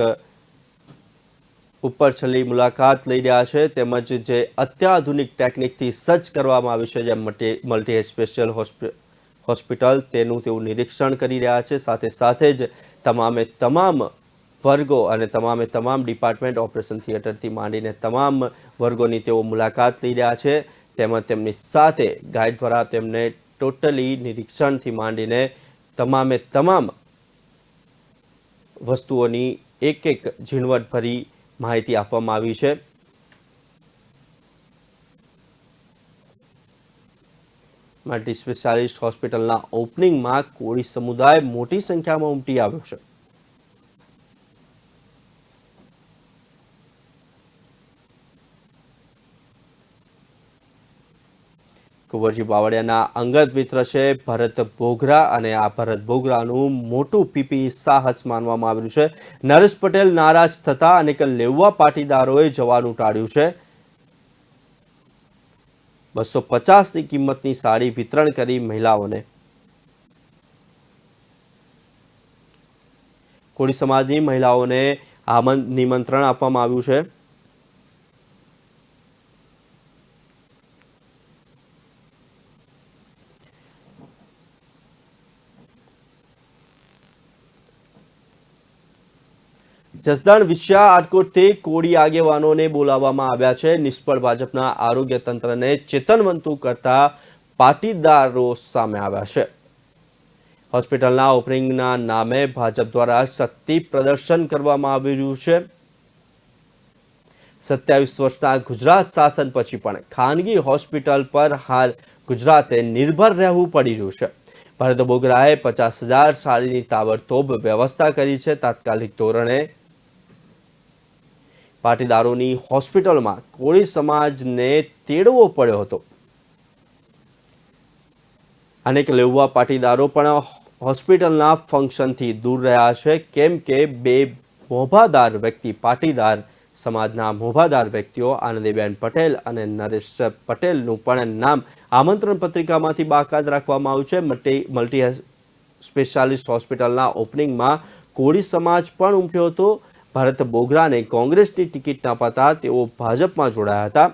ઉપર છેલ્લી મુલાકાત લઈ રહ્યા છે, તેમજ જે અત્યાધુનિક ટેકનિકથી સજ્જ કરવામાં આવી છે જેમ મલ્ટી સ્પેશિયલ હોસ્પિટલ, તેનું તેઓ નિરીક્ષણ કરી રહ્યા છે. સાથે સાથે જ તમામે તમામ વર્ગો અને તમામે તમામ ડિપાર્ટમેન્ટ, ઓપરેશન થિયેટરથી માંડીને તમામ વર્ગોની તેઓ મુલાકાત લઈ રહ્યા છે. તેમજ તેમની સાથે ગાઈડ દ્વારા તેમને ટોટલી નિરીક્ષણથી માંડીને તમામે તમામ વસ્તુઓની એક એક ઝીણવટભરી માહિતી આપવામાં આવી છે. મલ્ટી સ્પેશિયાલિસ્ટ હોસ્પિટલના ઓપનિંગમાં કોળી સમુદાય મોટી સંખ્યામાં ઉમટી આવ્યો છે. કુંવરજી બાવળિયાના અંગત મિત્ર છે ભરત બોગરા, અને આ ભરત બોગરાનું મોટું પીપી સાહસ માનવામાં આવ્યું છે. નરેશ પટેલ નારાજ થતા અનેક લેવા પાટીદારોએ જવાનું ટાળ્યું છે. 250ની કિંમતની સાડી વિતરણ કરી મહિલાઓને. કોળી સમાજની મહિલાઓને નિમંત્રણ આપવામાં આવ્યું છે. જસદણ વિછિયા આટકોટથી કોળી આગેવાનોને બોલાવવામાં આવ્યા છે. નિષ્ફળ ભાજપના આરોગ્ય તંત્રને ચેતનવંતું કરતા પાટીદારો સામે આવ્યા છે. હોસ્પિટલના ઓપનિંગના નામે ભાજપ દ્વારા શક્તિ પ્રદર્શન કરવામાં આવી રહ્યું છે. 27 વર્ષના ગુજરાત શાસન પછી પણ ખાનગી હોસ્પિટલ પર હાલ ગુજરાતે નિર્ભર રહેવું પડી રહ્યું છે. ભરત બોગરાએ 50,000 સાડીની તાબડતોબ વ્યવસ્થા કરી છે. તાત્કાલિક ધોરણે પાટીદારોની હોસ્પિટલમાં કોળી સમાજને તેડવો પડ્યો હતો. અનેક લેવા પાટીદારો પણ હોસ્પિટલના ફંક્શનથી દૂર રહ્યા છે, કેમ કે બે મોભાદાર વ્યક્તિ, પાટીદાર સમાજના મોભાદાર વ્યક્તિઓ આનંદીબેન પટેલ અને નરેશ પટેલનું પણ નામ આમંત્રણ પત્રિકામાંથી બાકાત રાખવામાં આવ્યું છે. મલ્ટી સ્પેશિયાલિસ્ટ હોસ્પિટલના ઓપનિંગમાં કોળી સમાજ પણ ઉમટ્યો હતો. ભરત બોગરાને કોંગ્રેસની ટિકિટ ન અપાતા તેઓ ભાજપમાં જોડાયા હતા.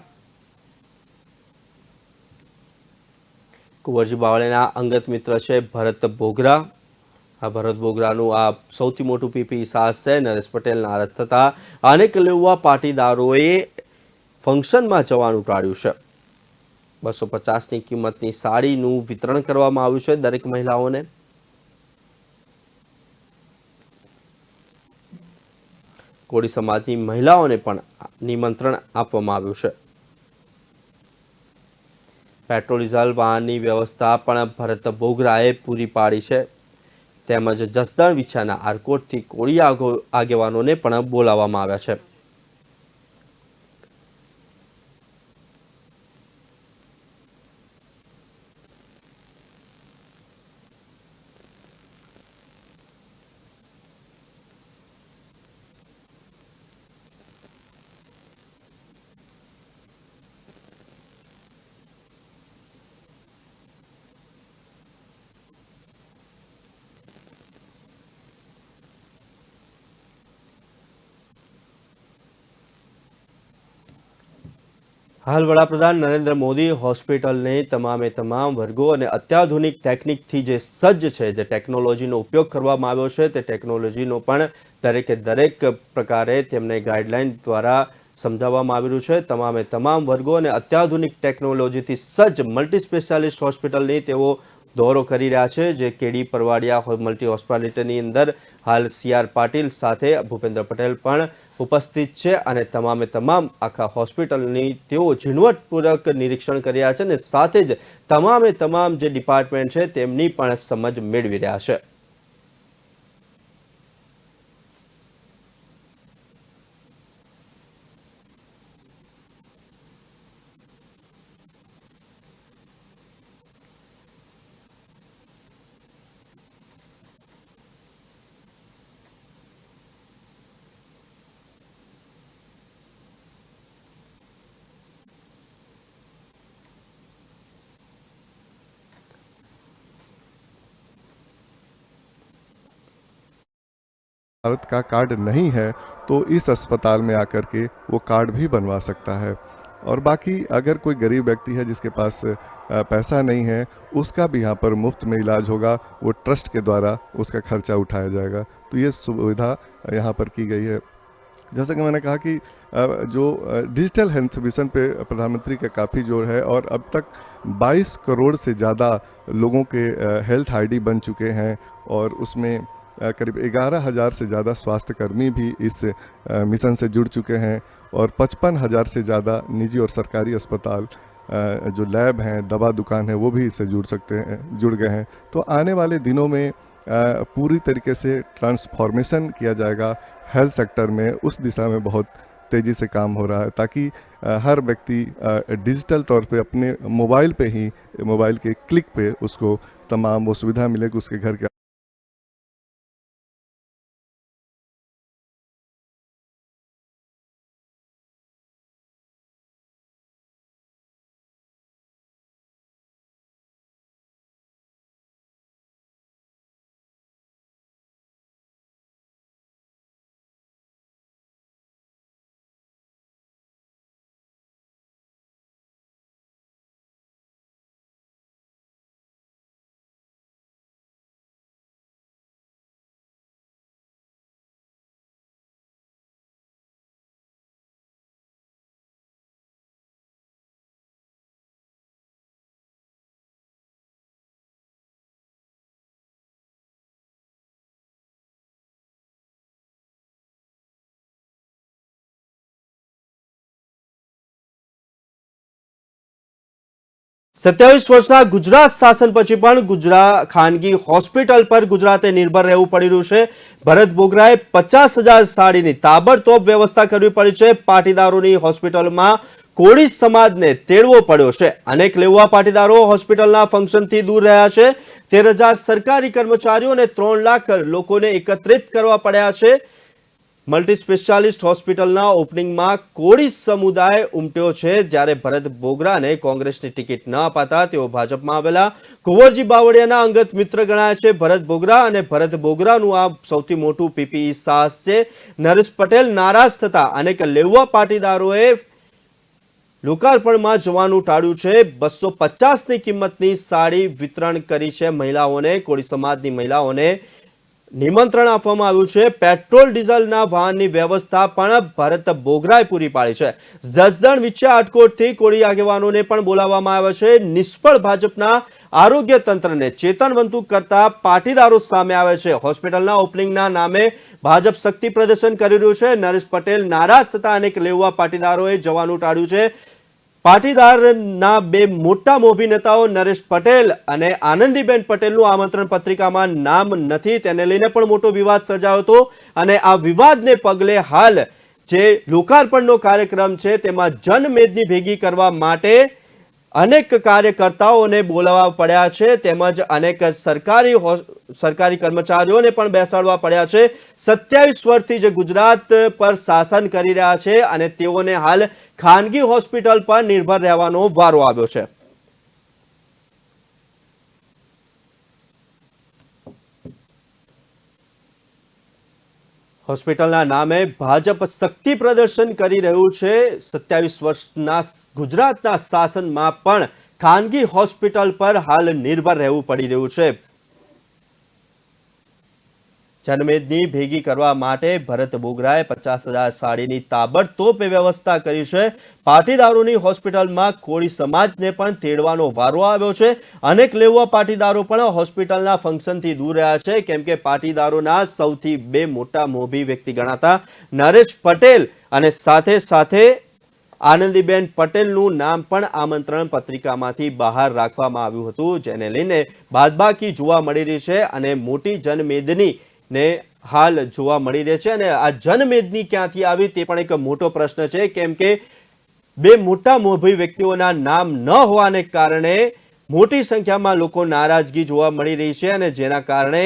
કુંવરજી બાવળિયાના અંગત મિત્ર છે ભરત બોગરા. આ ભરત બોગરાનું આ સૌથી મોટું પીપી સાહસ છે. નરેશ પટેલ નારાજ થતા અનેક લેવા પાટીદારોએ ફંક્શનમાં જવાનું ટાળ્યું છે. 250ની કિંમતની સાડીનું વિતરણ કરવામાં આવ્યું છે દરેક મહિલાઓને. કોળી સમાજની મહિલાઓને પણ નિમંત્રણ આપવામાં આવ્યું છે. પેટ્રોલ ડીઝલ વાહનની વ્યવસ્થા પણ ભરત બોગરાએ પૂરી પાડી છે. તેમજ જસદણ વિછિયાના આરકોટથી કોળી આગેવાનોને પણ બોલાવવામાં આવ્યા છે. હાલ વડાપ્રધાન નરેન્દ્ર મોદી હોસ્પિટલને તમામે તમામ વર્ગો અને અત્યાધુનિક ટેકનિકથી જે સજ્જ છે, જે ટેકનોલોજીનો ઉપયોગ કરવામાં આવ્યો છે, તે ટેકનોલોજીનો પણ દરેકે દરેક પ્રકારે તેમને ગાઈડલાઈન દ્વારા સમજાવવામાં આવી રહ્યું છે. તમામે તમામ વર્ગો અને અત્યાધુનિક ટેકનોલોજીથી સજ્જ મલ્ટી સ્પેશિયાલિસ્ટ હોસ્પિટલની તેઓ દોરો કરી રહ્યા છે. જે કેડી પરવાડિયા મલ્ટી હોસ્પિટાલિટીની અંદર હાલ CR પાટીલ સાથે ભૂપેન્દ્ર પટેલ પણ ઉપસ્થિત છે, અને તમામે તમામ આખા હોસ્પિટલની તેઓ ઝીણવટપૂર્વક નિરીક્ષણ કરી રહ્યા છે, અને સાથે જ તમામે તમામ જે ડિપાર્ટમેન્ટ છે તેમની પણ સમજ મેળવી રહ્યા છે. भारत का कार्ड नहीं है तो इस अस्पताल में आकर के वो कार्ड भी बनवा सकता है। और बाकी अगर कोई गरीब व्यक्ति है जिसके पास पैसा नहीं है, उसका भी यहाँ पर मुफ्त में इलाज होगा, वो ट्रस्ट के द्वारा उसका खर्चा उठाया जाएगा। तो ये सुविधा यहाँ पर की गई है। जैसा कि मैंने कहा कि जो डिजिटल हेल्थ मिशन पे प्रधानमंत्री का काफ़ी जोर है और अब तक 22 करोड़ से ज़्यादा लोगों के हेल्थ आईडी बन चुके हैं और उसमें करीब 11,000 से ज़्यादा स्वास्थ्यकर्मी भी इस मिशन से जुड़ चुके हैं और 55,000 से ज़्यादा निजी और सरकारी अस्पताल, जो लैब हैं, दवा दुकान है, वो भी इससे जुड़ गए हैं। तो आने वाले दिनों में पूरी तरीके से ट्रांसफॉर्मेशन किया जाएगा हेल्थ सेक्टर में। उस दिशा में बहुत तेज़ी से काम हो रहा है ताकि हर व्यक्ति डिजिटल तौर पे अपने मोबाइल पे ही, मोबाइल के क्लिक पे उसको तमाम वो सुविधा मिले कि उसके घर के 27 વર્ષના ગુજરાત શાસન પછી પણ ખાનગી હોસ્પિટલ પર ગુજરાતે નિર્ભર રહેવું પડી રહ્યું છે। ભરત બોગરાએ 50,000 સાડીની તાબડતોબ વ્યવસ્થા કરવી પડી છે। પાટીદારોની હોસ્પિટલમાં કોળી સમાજને તેડવો પડ્યો છે। અનેક લેવા પાટીદારો હોસ્પિટલના ફંક્શનથી દૂર રહ્યા છે। 13,000 સરકારી કર્મચારીઓ અને 3 લાખ લોકોને એકત્રિત કરવા પડ્યા છે। મલ્ટી સ્પેશિયાલિસ્ટ હોસ્પિટલના ઓપનિંગમાં કોળી સમુદાય ઉમટ્યો છે, જ્યારે ભરત બોગરાને કોંગ્રેસની ટિકિટ ન અપાતા તેઓ ભાજપમાં આવેલા કુંવરજી બાવળિયાના અંગત મિત્ર ગણાય છે। ભરત બોગરા અને ભરત બોગરાનું આ સૌથી મોટું પીપીઈ સાહસ છે। નરેશ પટેલ નારાજ થતા અનેક લેવા પાટીદારોએ લોકાર્પણમાં જવાનું ટાળ્યું છે। 250ની કિંમતની સાડી વિતરણ કરી છે મહિલાઓને। કોળી સમાજની મહિલાઓને નિમંત્રણ આપવામાં આવ્યું છે। પેટ્રોલ ડીઝલના વાહનની વ્યવસ્થા પણ ભરત બોગરાએ પૂરી પાડી છે। જસદણ વિછા આટકોટથી કોળી આગેવાનોને પણ બોલાવવામાં આવ્યા છે। નિષ્ફળ ભાજપના આરોગ્ય તંત્રને ચેતનવંતુ કરતા પાટીદારો સામે આવે છે। હોસ્પિટલના ઓપનિંગના નામે ભાજપ શક્તિ પ્રદર્શન કરી રહ્યું છે। નરેશ પટેલ નારાજ થતા અનેક લેવા પાટીદારોએ જવાનું ટાળ્યું છે। પાટીદારના બે મોટા મોભી નેતાઓ નરેશ પટેલ અને આનંદીબેન પટેલનું આમંત્રણ પત્રિકામાં નામ નથી, તેને લઈને પણ મોટો વિવાદ સર્જાયો હતો અને આ વિવાદને પગલે હાલ જે લોકાર્પણનો કાર્યક્રમ છે તેમાં જનમેદની ભેગી કરવા માટે અનેક કાર્યકર્તાઓને બોલાવવા પડ્યા છે, તેમજ અનેક સરકારી કર્મચારીઓને પણ બેસાડવા પડ્યા છે। 27 વર્ષથી જે ગુજરાત પર શાસન કરી રહ્યા છે અને તેઓને હાલ ખાનગી હોસ્પિટલ પર નિર્ભર રહેવાનો વારો આવ્યો છે। હોસ્પિટલના નામે ભાજપ શક્તિ પ્રદર્શન કરી રહ્યું છે। 27 વર્ષના ગુજરાતના શાસનમાં પણ ખાનગી હોસ્પિટલ પર હાલ નિર્ભર રહેવું પડી રહ્યું છે। જનમેદની ભેગી કરવા માટે ભરત બોગરાએ 50,000 સાડીની તાબડતોબ વ્યવસ્થા કરી છે। પાટીદારોની હોસ્પિટલમાં કોળી સમાજને પણ તેડવાનો વારો આવ્યો છે। અનેક લેવા પાટીદારો પણ હોસ્પિટલના ફંક્શનથી દૂર રહ્યા છે, કેમ કે પાટીદારોના સૌથી બે મોટા મોભી વ્યક્તિ ગણાતા નરેશ પટેલ અને સાથે સાથે આનંદીબેન પટેલનું નામ પણ આમંત્રણ પત્રિકામાંથી બહાર રાખવામાં આવ્યું હતું, જેને લઈને બાદબાકી જોવા મળી રહી છે અને મોટી જનમેદની ને હાલ જોવા મળી રહે છે। અને આ જનમેદની ક્યાંથી આવી તે પણ એક મોટો પ્રશ્ન છે, કેમ કે બે મોટા મોભી વ્યક્તિઓના નામ ન હોવાને કારણે મોટી સંખ્યામાં લોકો નારાજગી જોવા મળી રહી છે અને જેના કારણે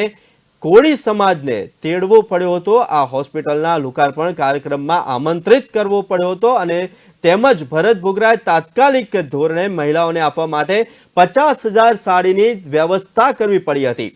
કોળી સમાજને તેડવો પડ્યો હતો। આ હોસ્પિટલના લોકાર્પણ કાર્યક્રમમાં આમંત્રિત કરવો પડ્યો હતો અને તેમજ ભરત બોગરાએ તાત્કાલિક ધોરણે મહિલાઓને આપવા માટે 50,000 સાડીની વ્યવસ્થા કરવી પડી હતી।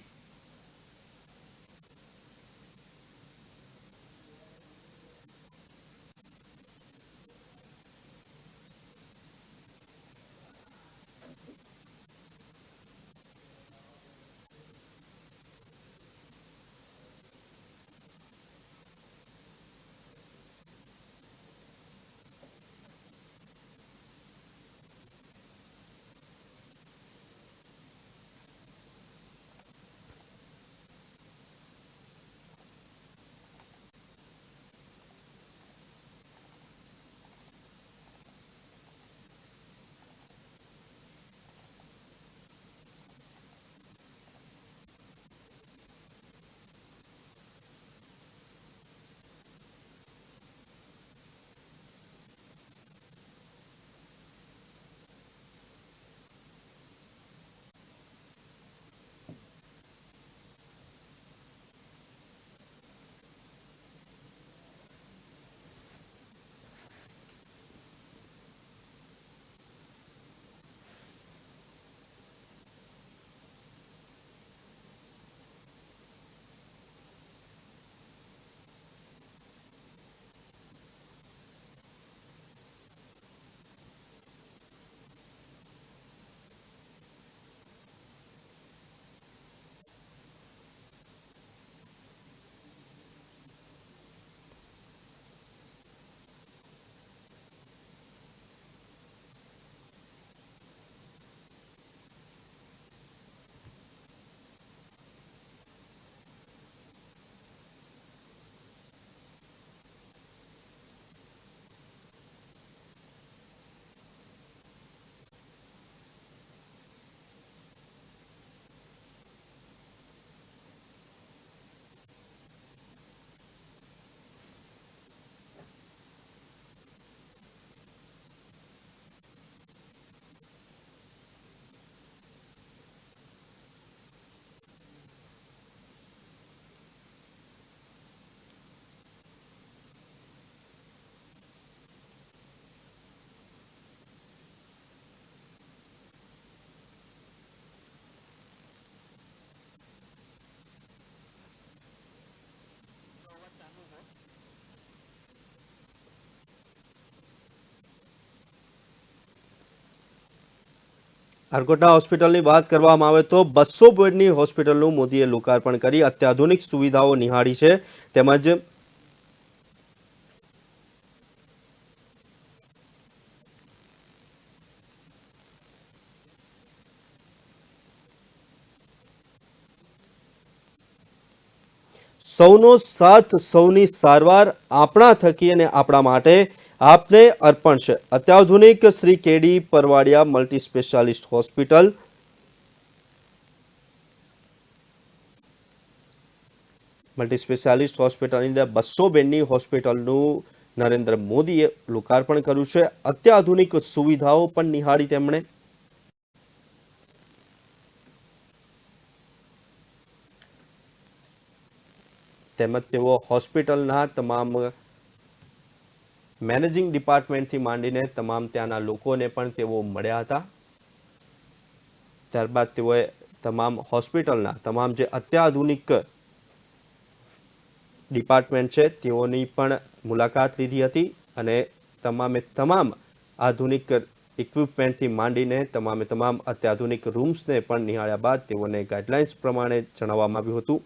આરકોટના હોસ્પિટલની વાત કરવામાં આવે તો 200 બેડની હોસ્પિટલનું મોદીએ લોકાર્પણ કરી અત્યાધુનિક સુવિધાઓ નિહાળી છે. તેમજ સૌનો સાથ સૌની સારવાર આપણા થકી અને આપણા માટે આપને અર્પણ છે. અત્યાધુનિક Shri કેડી Parvadiya multi specialist hospital હોસ્પિટલની અંદર 200 બેડની હોસ્પિટલનું નરેન્દ્ર મોદીએ લોકાર્પણ કર્યું છે. અત્યાધુનિક સુવિધાઓ પણ નિહાળી તેમણે. તેમજ તેઓ હોસ્પિટલના તમામ મેનેજિંગ ડિપાર્ટમેન્ટથી માંડીને તમામ ત્યાંના લોકોને પણ તેઓ મળ્યા હતા. ત્યારબાદ તેઓએ તમામ હોસ્પિટલના તમામ જે અત્યાધુનિક ડિપાર્ટમેન્ટ છે તેઓની પણ મુલાકાત લીધી હતી અને તમામે તમામ આધુનિક ઇક્વિપમેન્ટથી માંડીને તમામ અત્યાધુનિક રૂમ્સને પણ નિહાળ્યા બાદ તેઓને ગાઈડલાઇન્સ પ્રમાણે જણાવવામાં આવ્યું હતું.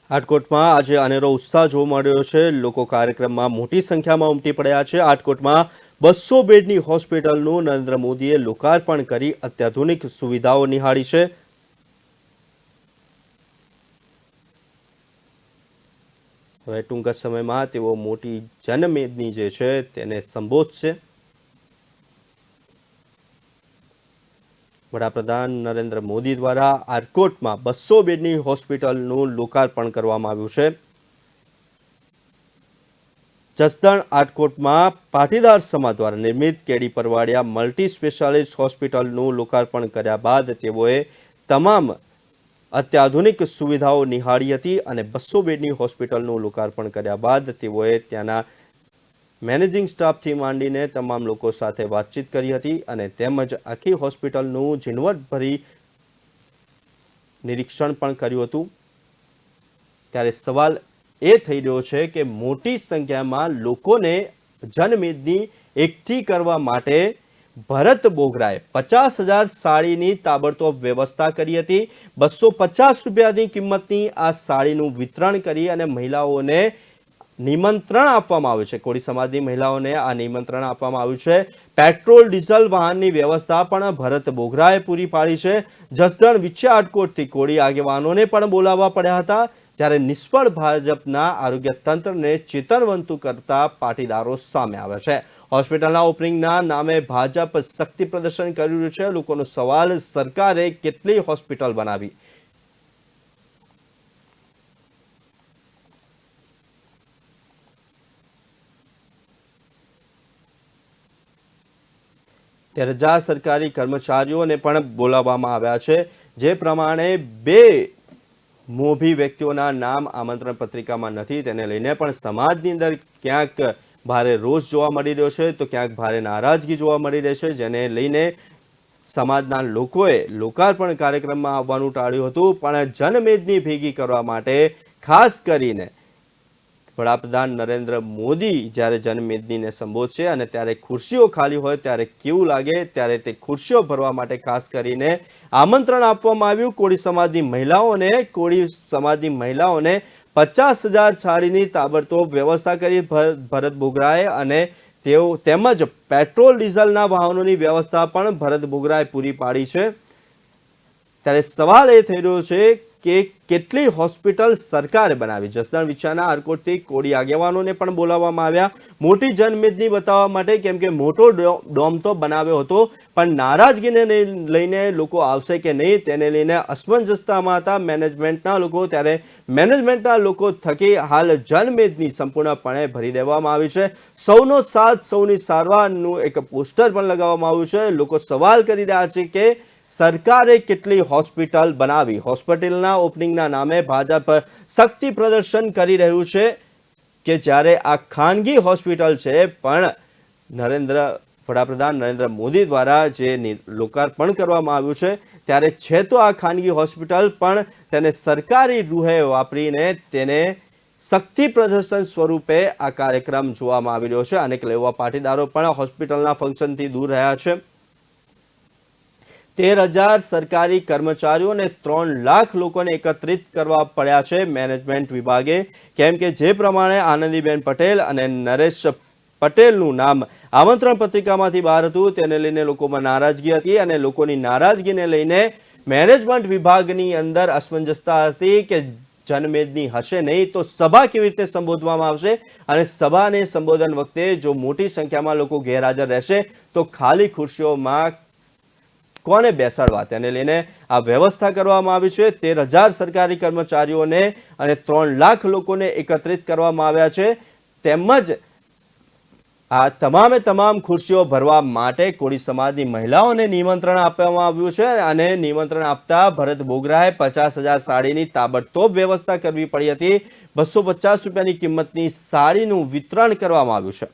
આટકોટમાં આજે અનેરો ઉત્સાહ જોવા મળ્યો છે. લોકો કાર્યક્રમમાં મોટી સંખ્યામાં ઉમટી પડ્યા છે. આટકોટમાં 200 બેડની હોસ્પિટલનું નરેન્દ્ર મોદીએ લોકાર્પણ કરી અત્યાધુનિક સુવિધાઓ નિહાળી છે. હવે ટૂંક જ સમયમાં તેઓ મોટી જનમેદની જે છે તેને સંબોધશે. વડાપ્રધાન નરેન્દ્ર મોદી દ્વારા આરકોટમાં 200 બેડની હોસ્પિટલનું લોકાર્પણ કરવામાં આવ્યું છે. જસદણ આટકોટમાં પાટીદાર સમાજ દ્વારા નિર્મિત કેડી પરવાડિયા મલ્ટી સ્પેશિયાલિસ્ટ હોસ્પિટલનું લોકાર્પણ કર્યા બાદ તેઓએ તમામ અત્યાધુનિક સુવિધાઓ નિહાળી હતી અને 200 બેડની હોસ્પિટલનું લોકાર્પણ કર્યા બાદ તેઓએ ત્યાંના મેનેજિંગ સ્ટાફથી માંડીને તમામ લોકો સાથે વાતચીત કરી હતી અને તેમજ આખી હોસ્પિટલનું ઝીણવટભરી નિરીક્ષણ પણ કર્યું હતું। ત્યારે સવાલ એ થઈ રહ્યો છે કે મોટી સંખ્યામાં લોકોને જનમેદની એકઠી કરવા માટે ભરત બોગરાએ 50,000 સાડીની તાબડતોબ વ્યવસ્થા કરી હતી। 250 રૂપિયાની કિંમતની આ સાડીનું વિતરણ કરી અને મહિલાઓને નિમંત્રણ આપવામાં આવ્યું છે। કોળી સમાજની મહિલાઓને આ નિમંત્રણ આપવામાં આવ્યું છે। પેટ્રોલ ડીઝલ વાહનની વ્યવસ્થા પણ ભરત બોગરાએ પૂરી પાડી છે। જસદણ વિછિયા આટકોટથી કોળી આગેવાનોને પણ બોલાવવા પડ્યા હતા, જ્યારે નિષ્ફળ ભાજપના આરોગ્ય તંત્રને ચેતનવંતું કરતા પાટીદારો સામે આવ્યા છે। હોસ્પિટલના ઓપનિંગના નામે ભાજપ શક્તિ પ્રદર્શન કરી રહ્યું છે। લોકોનો સવાલ, સરકારે કેટલી હોસ્પિટલ બનાવી? ત્યારે જ્યાં સરકારી કર્મચારીઓને પણ બોલાવવામાં આવ્યા છે, જે પ્રમાણે 2 મોભી વ્યક્તિઓના નામ આમંત્રણ પત્રિકામાં નથી, તેને લઈને પણ સમાજની અંદર ક્યાંક ભારે રોષ જોવા મળી રહ્યો છે, તો ક્યાંક ભારે નારાજગી જોવા મળી રહી છે, જેને લઈને સમાજના લોકોએ લોકાર્પણ કાર્યક્રમમાં આવવાનું ટાળ્યું હતું। પણ જનમેદની ભેગી કરવા માટે ખાસ કરીને વડાપ્રધાન નરેન્દ્ર મોદી જ્યારે જનમેદનીને સંબોધશે અને ત્યારે ખુરશીઓ ખાલી હોય ત્યારે કેવું લાગે, ત્યારે તે ખુરશીઓ ભરવા માટે ખાસ કરીને આમંત્રણ આપવામાં આવ્યું કોળી સમાજની મહિલાઓને। કોળી સમાજની મહિલાઓને 50,000 સાડીની તાબડતોબ વ્યવસ્થા કરી ભરત બોગરાએ અને તેઓ તેમજ પેટ્રોલ ડીઝલના વાહનોની વ્યવસ્થા પણ ભરત બોગરાએ પૂરી પાડી છે। ત્યારે સવાલ એ થઈ રહ્યો છે કે કેટલી હોસ્પિટલ સરકારે બનાવી? જસદણ વિછિયાના આટકોટથી કોળી આગેવાનોને પણ બોલાવવામાં આવ્યા મોટી જનમેદની બતાવવા માટે, કેમ કે મોટો ડોમ તો બનાવ્યો હતો, પણ નારાજગીને લઈને લોકો આવશે કે નહીં તેને લઈને અસમંજસતામાં હતા મેનેજમેન્ટના લોકો। ત્યારે મેનેજમેન્ટના લોકો થકી હાલ જનમેદની સંપૂર્ણપણે ભરી દેવામાં આવી છે। સૌનો સાથ સૌની સારવારનું એક પોસ્ટર પણ લગાવવામાં આવ્યું છે। લોકો સવાલ કરી રહ્યા છે કે સરકારે કેટલી હોસ્પિટલ બનાવી? હોસ્પિટલના ઓપનિંગના નામે ભાજપ શક્તિ પ્રદર્શન કરી રહ્યું છે કે જ્યારે આ ખાનગી હોસ્પિટલ છે, પણ વડાપ્રધાન નરેન્દ્ર મોદી દ્વારા જે લોકાર્પણ કરવામાં આવ્યું છે, ત્યારે છે તો આ ખાનગી હોસ્પિટલ, પણ તેને સરકારી રૂહે વાપરીને તેને શક્તિ પ્રદર્શન સ્વરૂપે આ કાર્યક્રમ જોવામાં આવી રહ્યો છે। અનેક લેવા પાટીદારો પણ હોસ્પિટલના ફંક્શનથી દૂર રહ્યા છે। 13,000 સરકારી કર્મચારીઓ અને 3 લાખ લોકોને એકત્રિત કરવા પડ્યા છે મેનેજમેન્ટ વિભાગે, કેમ કે જે પ્રમાણે આનંદીબેન પટેલ અને નરેશ પટેલનું નામ આમંત્રણ પત્રિકામાંથી બહાર હતું, તેને લઈને લોકોમાં નારાજગી હતી અને લોકોની નારાજગીને લઈને મેનેજમેન્ટ વિભાગની અંદર અસમંજસતા હતી કે જનમેદની હશે નહીં તો સભા કેવી રીતે સંબોધવામાં આવશે, અને સભાને સંબોધન વખતે જો મોટી સંખ્યામાં લોકો ગેરહાજર રહેશે તો ખાલી ખુરશીઓમાં કોને બેસાડવા, તેને લઈને આ વ્યવસ્થા કરવામાં આવી છે। 13,000 સરકારી કર્મચારીઓને અને 3 લાખ લોકોને એકત્રિત કરવામાં આવ્યા છે। તેમજ આ તમામ ખુરશીઓ ભરવા માટે કોળી સમાજની મહિલાઓને નિમંત્રણ આપવામાં આવ્યું છે અને નિમંત્રણ આપતા ભરત બોગરાએ 50,000 સાડીની તાબડતોબ વ્યવસ્થા કરવી પડી હતી। 250 રૂપિયાની કિંમતની સાડીનું વિતરણ કરવામાં આવ્યું છે।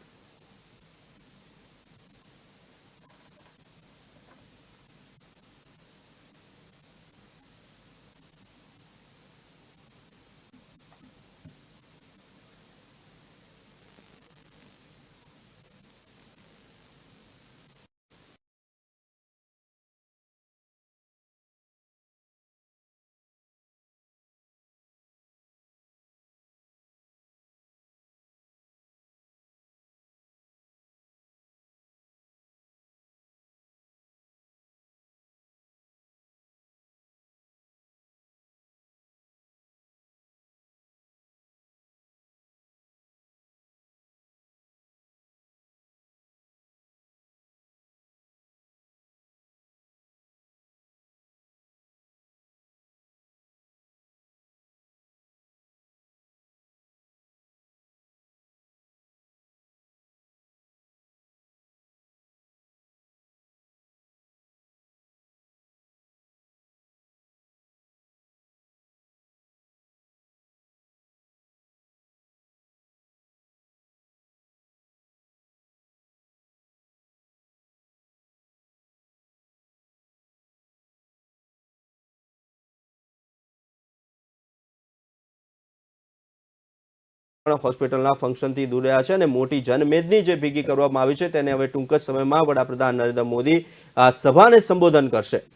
હોસ્પિટલના ફંક્શનથી દૂર રહ્યા છે અને મોટી જનમેદની જે ભેગી કરવામાં આવી છે તેને હવે ટૂંક જ સમયમાં વડાપ્રધાન નરેન્દ્ર મોદી આ સભાને સંબોધન કરશે.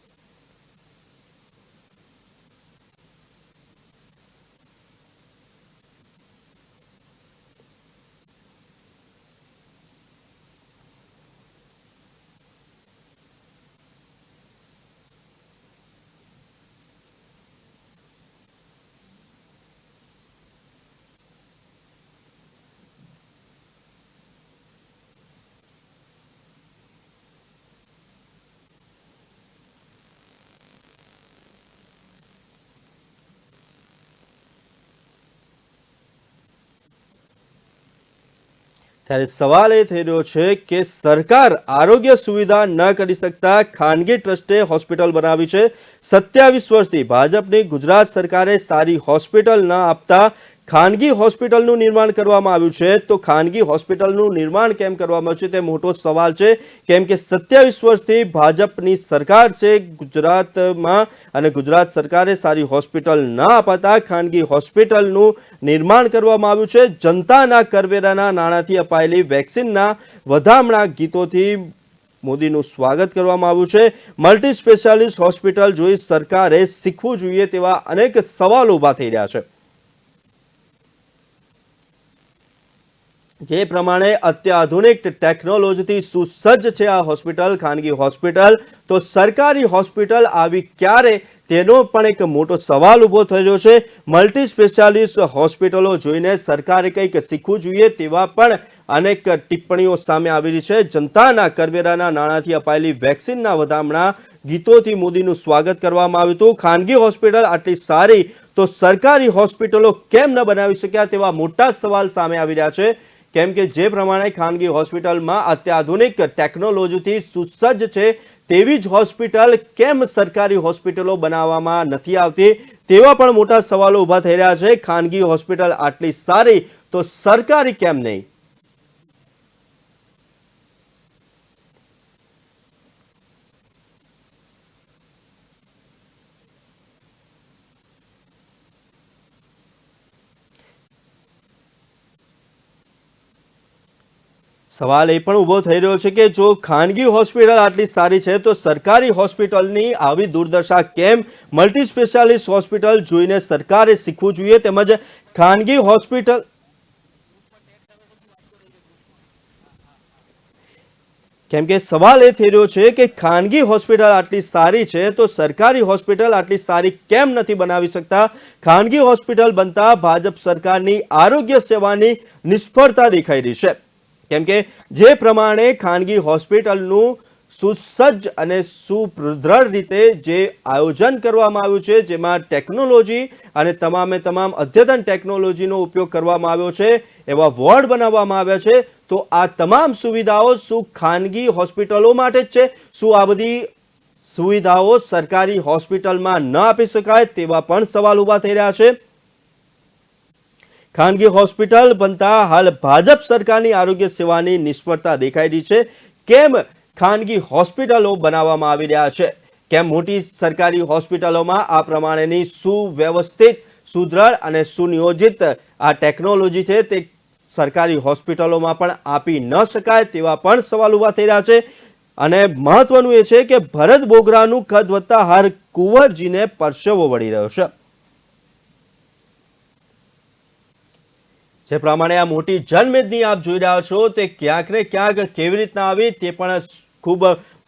ત્યારે સવાલ એ થઈ રહ્યો છે કે સરકાર આરોગ્ય સુવિધા ન કરી શકતા ખાનગી ટ્રસ્ટે હોસ્પિટલ બનાવી છે. 27 વર્ષથી ભાજપની ગુજરાત સરકારે સારી હોસ્પિટલ ન આપતા ખાનગી હોસ્પિટલનું નિર્માણ કરવામાં આવ્યું છે. તો ખાનગી હોસ્પિટલનું નિર્માણ કેમ કરવામાં આવ્યું છે તે મોટો સવાલ છે, કેમ કે 27 વર્ષથી ભાજપની સરકાર છે ગુજરાતમાં અને ગુજરાત સરકારે સારી હોસ્પિટલ ન અપાતા ખાનગી હોસ્પિટલનું નિર્માણ કરવામાં આવ્યું છે. જનતાના કરવેરાના નાણાંથી અપાયેલી વેક્સિનના વધામણા ગીતોથી મોદીનું સ્વાગત કરવામાં આવ્યું છે. મલ્ટી સ્પેશિયાલિસ્ટ હોસ્પિટલ જોઈ સરકારે શીખવું જોઈએ તેવા અનેક સવાલો ઉભા થઈ રહ્યા છે. જે પ્રમાણે અત્યાધુનિક ટેકનોલોજીથી સુસજ્જ છે આ હોસ્પિટલ, ખાનગી હોસ્પિટલ, તો સરકારી હોસ્પિટલ આવી ક્યારે તેનો પણ એક મોટો સવાલ ઉભો થઈ રહ્યો છે. મલ્ટી સ્પેશિયાલિસ્ટ હોસ્પિટલો જોઈને સરકારે કંઈક શીખવું જોઈએ તેવા પણ અનેક ટિપ્પણીઓ સામે આવી રહી છે. જનતાના કરવેરાના નાણાંથી અપાયેલી વેક્સિનના વધામણા ગીતોથી મોદીનું સ્વાગત કરવામાં આવ્યું હતું. ખાનગી હોસ્પિટલ આટલી સારી તો સરકારી હોસ્પિટલો કેમ ન બનાવી શક્યા તેવા મોટા સવાલ સામે આવી રહ્યા છે. કેમ કે જે પ્રમાણે ખાનગી હોસ્પિટલમાં અત્યાધુનિક ટેકનોલોજીથી સુસજ્જ છે તેવી જ હોસ્પિટલ કેમ સરકારી હોસ્પિટલો બનાવવામાં નથી આવતી તેવા પણ મોટા સવાલો ઉભા થઈ રહ્યા છે. ખાનગી હોસ્પિટલ આટલી સારી તો સરકારી કેમ નહીં? સવાલ એ પણ ઊભો થઈ રહ્યો છે કે જો ખાનગી હોસ્પિટલ આટલી સારી છે તો સરકારી હોસ્પિટલની આવી દુર્દશા કેમ? મલ્ટી સ્પેશિયાલિસ્ટ હોસ્પિટલ જોઈને સરકારે શીખવું જોઈએ, તેમજ ખાનગી હોસ્પિટલ કેમ કે સવાલ એ થઈ રહ્યો છે કે ખાનગી હોસ્પિટલ આટલી સારી છે તો સરકારી હોસ્પિટલ આટલી સારી કેમ નથી બનાવી શકતા? ખાનગી હોસ્પિટલ બનતા ભાજપ સરકારની આરોગ્ય સેવાની નિષ્ફળતા દેખાઈ રહી છે. કેમ કે જે પ્રમાણે ખાનગી હોસ્પિટલનું સુસજ્જ અને સુદૃઢ રીતે જે આયોજન કરવામાં આવ્યું છે, જેમાં ટેકનોલોજી અને તમામે તમામ અદ્યતન ટેકનોલોજીનો ઉપયોગ કરવામાં આવ્યો છે, એવા વોર્ડ બનાવવામાં આવ્યા છે, તો આ તમામ સુવિધાઓ શું ખાનગી હોસ્પિટલો માટે જ છે? શું આ બધી સુવિધાઓ સરકારી હોસ્પિટલમાં ન આપી શકાય તેવા પણ સવાલ ઉભા થઈ રહ્યા છે. ખાનગી હોસ્પિટલ બનતા હાલ ભાજપ સરકારની આરોગ્ય સેવાની નિષ્ફળતા દેખાઈ રહી છે. કેમ ખાનગી હોસ્પિટલો બનાવવામાં આવી રહ્યા છે? કેમ મોટી સરકારી હોસ્પિટલોમાં આ પ્રમાણેની સુવ્યવસ્થિત, સુદૃઢ અને સુનિયોજિત આ ટેકનોલોજી છે તે સરકારી હોસ્પિટલોમાં પણ આપી ન શકાય તેવા પણ સવાલ ઉભા થઈ રહ્યા છે. અને મહત્વનું એ છે કે ભરત બોગરાનું કદ વધતા હાર કુંવરજીને પરસેવો વળી રહ્યો છે. જે પ્રમાણે આ મોટી જનમેદની આપ જોઈ રહ્યા છો તે ક્યાંક ને ક્યાંક કેવી રીતના આવી તે પણ ખૂબ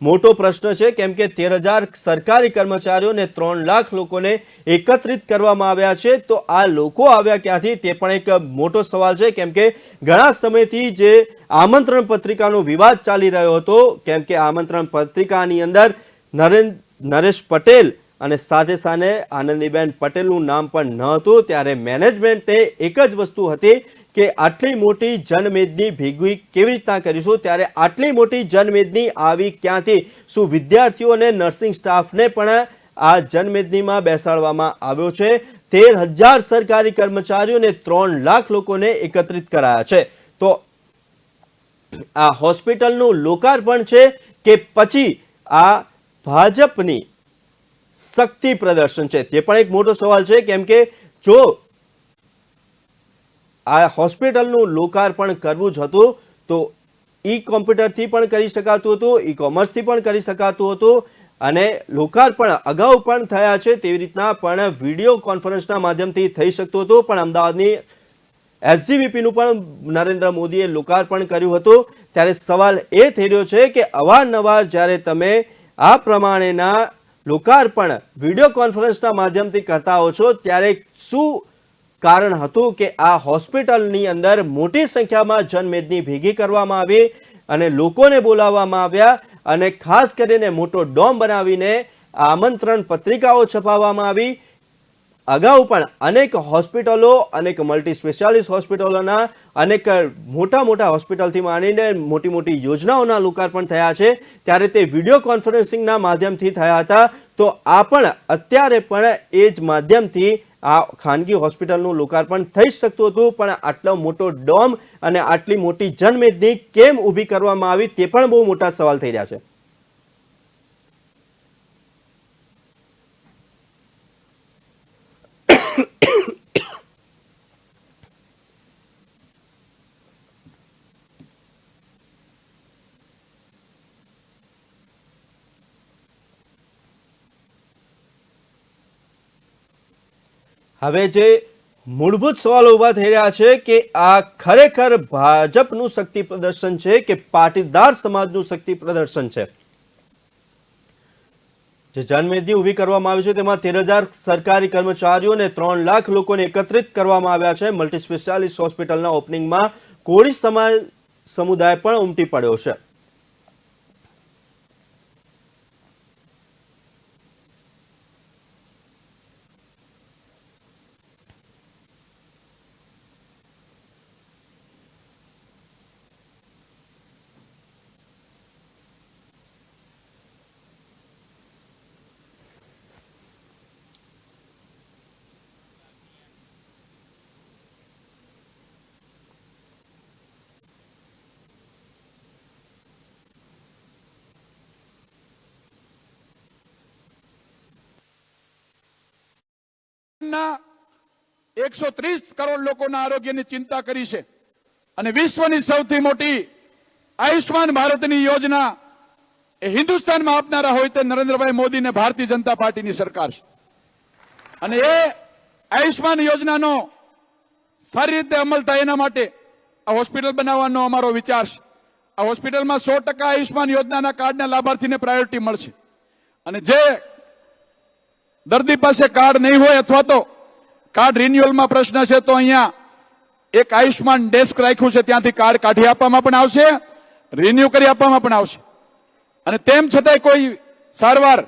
મોટો પ્રશ્ન છે. કેમ કે 13,000 સરકારી કર્મચારીઓને 3 લાખ લોકોને એકત્રિત કરવામાં આવ્યા છે, તો આ લોકો આવ્યા ક્યાંથી તે પણ એક મોટો સવાલ છે. કેમ કે ઘણા સમયથી જે આમંત્રણ પત્રિકાનો વિવાદ ચાલી રહ્યો હતો, કેમ કે આમંત્રણ પત્રિકાની અંદર નરેશ પટેલ અને સાથે સાથે આનંદીબેન પટેલનું નામ પણ ન હતું, ત્યારે મેનેજમેન્ટે એક જ વસ્તુ હતી કે આટલી મોટી જનમેદની ભેગી કેવી રીતના કરીશું, ત્યારે આટલી મોટી જનમેદની આવી ક્યાંથી? શું વિદ્યાર્થીઓ અને નર્સિંગ સ્ટાફને પણ આ જનમેદનીમાં બેસાડવામાં આવ્યો છે? 13,000 સરકારી કર્મચારીઓને 3 લાખ લોકોને એકત્રિત કરાયા છે. તો આ હોસ્પિટલનું લોકાર્પણ છે કે પછી આ ભાજપની શક્તિ પ્રદર્શન છે? તે પણ એક મોટો સવાલ છે. કેમ કે જો આ હોસ્પિટલનું લોકાર્પણ કરવું જ હતું તો ઈ કોમ્પ્યુટરથી પણ કરી શકાતું હતું, ઈ કોમર્સથી પણ કરી શકાતું હતું અને લોકાર્પણ અગાઉ પણ થયા છે તેવી રીતના પણ વિડીયો કોન્ફરન્સના માધ્યમથી થઈ શકતું હતું. પણ અમદાવાદની એસજીવીપીનું પણ નરેન્દ્ર મોદીએ લોકાર્પણ કર્યું હતું. ત્યારે સવાલ એ થઈ રહ્યો છે કે અવારનવાર જ્યારે તમે આ પ્રમાણેના લોકાર્પણ વિડીયો કોન્ફરન્સના માધ્યમથી કરતા હો છો ત્યારે શું કારણ હતું કે આ હોસ્પિટલની અંદર મોટી સંખ્યામાં જનમેદની ભેગી કરવામાં આવી અને લોકોને બોલાવવામાં આવ્યા અને ખાસ કરીને મોટો ડોમ બનાવીને આમંત્રણ પત્રિકાઓ છપાવવામાં આવી. અગાઉ પણ અનેક હોસ્પિટલો, અનેક મલ્ટી સ્પેશિયાલિસ્ટ હોસ્પિટલોના, અનેક મોટા મોટા હોસ્પિટલથી માંડીને મોટી મોટી યોજનાઓના લોકાર્પણ થયા છે. ત્યારે તે વિડીયો કોન્ફરન્સિંગના માધ્યમથી થયા હતા. તો આ પણ અત્યારે પણ એ જ માધ્યમથી આ ખાનગી હોસ્પિટલનું લોકાર્પણ થઈ શકતું હતું. પણ આટલો મોટો ડોમ અને આટલી મોટી જનમેદની કેમ ઊભી કરવામાં આવી તે પણ બહુ મોટા સવાલ થઈ રહ્યા છે. હવે જે મૂળભૂત સવાલો ઉભા થઈ રહ્યા છે કે આ ખરેખર ભાજપનું શક્તિ પ્રદર્શન છે કે પાટીદાર સમાજનું શક્તિ પ્રદર્શન છે. જે જનમેદની ઊભી કરવામાં આવી છે તેમાં 13,000 સરકારી કર્મચારીઓ અને 3 લાખ લોકોને એકત્રિત કરવામાં આવ્યા છે. મલ્ટી સ્પેશિયાલિસ્ટ હોસ્પિટલના ઓપનિંગમાં કોળી સમાજ સમુદાય પણ ઉમટી પડ્યો છે. ના 130 કરોડ લોકોના આરોગ્યની ચિંતા કરી છે અને વિશ્વની સૌથી મોટી આયુષ્માન ભારતની યોજના એ હિન્દુસ્તાનમાં આપનારા હોય તે નરેન્દ્રભાઈ મોદી ને ભારતીય જનતા પાર્ટીની સરકાર છે. અને એ આયુષ્માન યોજનાનો સારી રીતે અમલ થાય એના માટે આ હોસ્પિટલ બનાવવાનો અમારો વિચાર છે. આ હોસ્પિટલમાં 100% આયુષ્માન યોજનાના કાર્ડના લાભાર્થીને પ્રાયોરિટી મળશે અને જે દર્દી પાસે કાર્ડ નહીં હોય અથવા તો કાર્ડ રિન્યુઅલમાં પ્રશ્ન છે તો અહીંયા એક આયુષ્માન ડેસ્ક રાખ્યું છે, ત્યાંથી કાર્ડ કાઢી આપવામાં પણ આવશે, રિન્યુ કરી આપવામાં પણ આવશે. અને તેમ છતાંય કોઈ સારવાર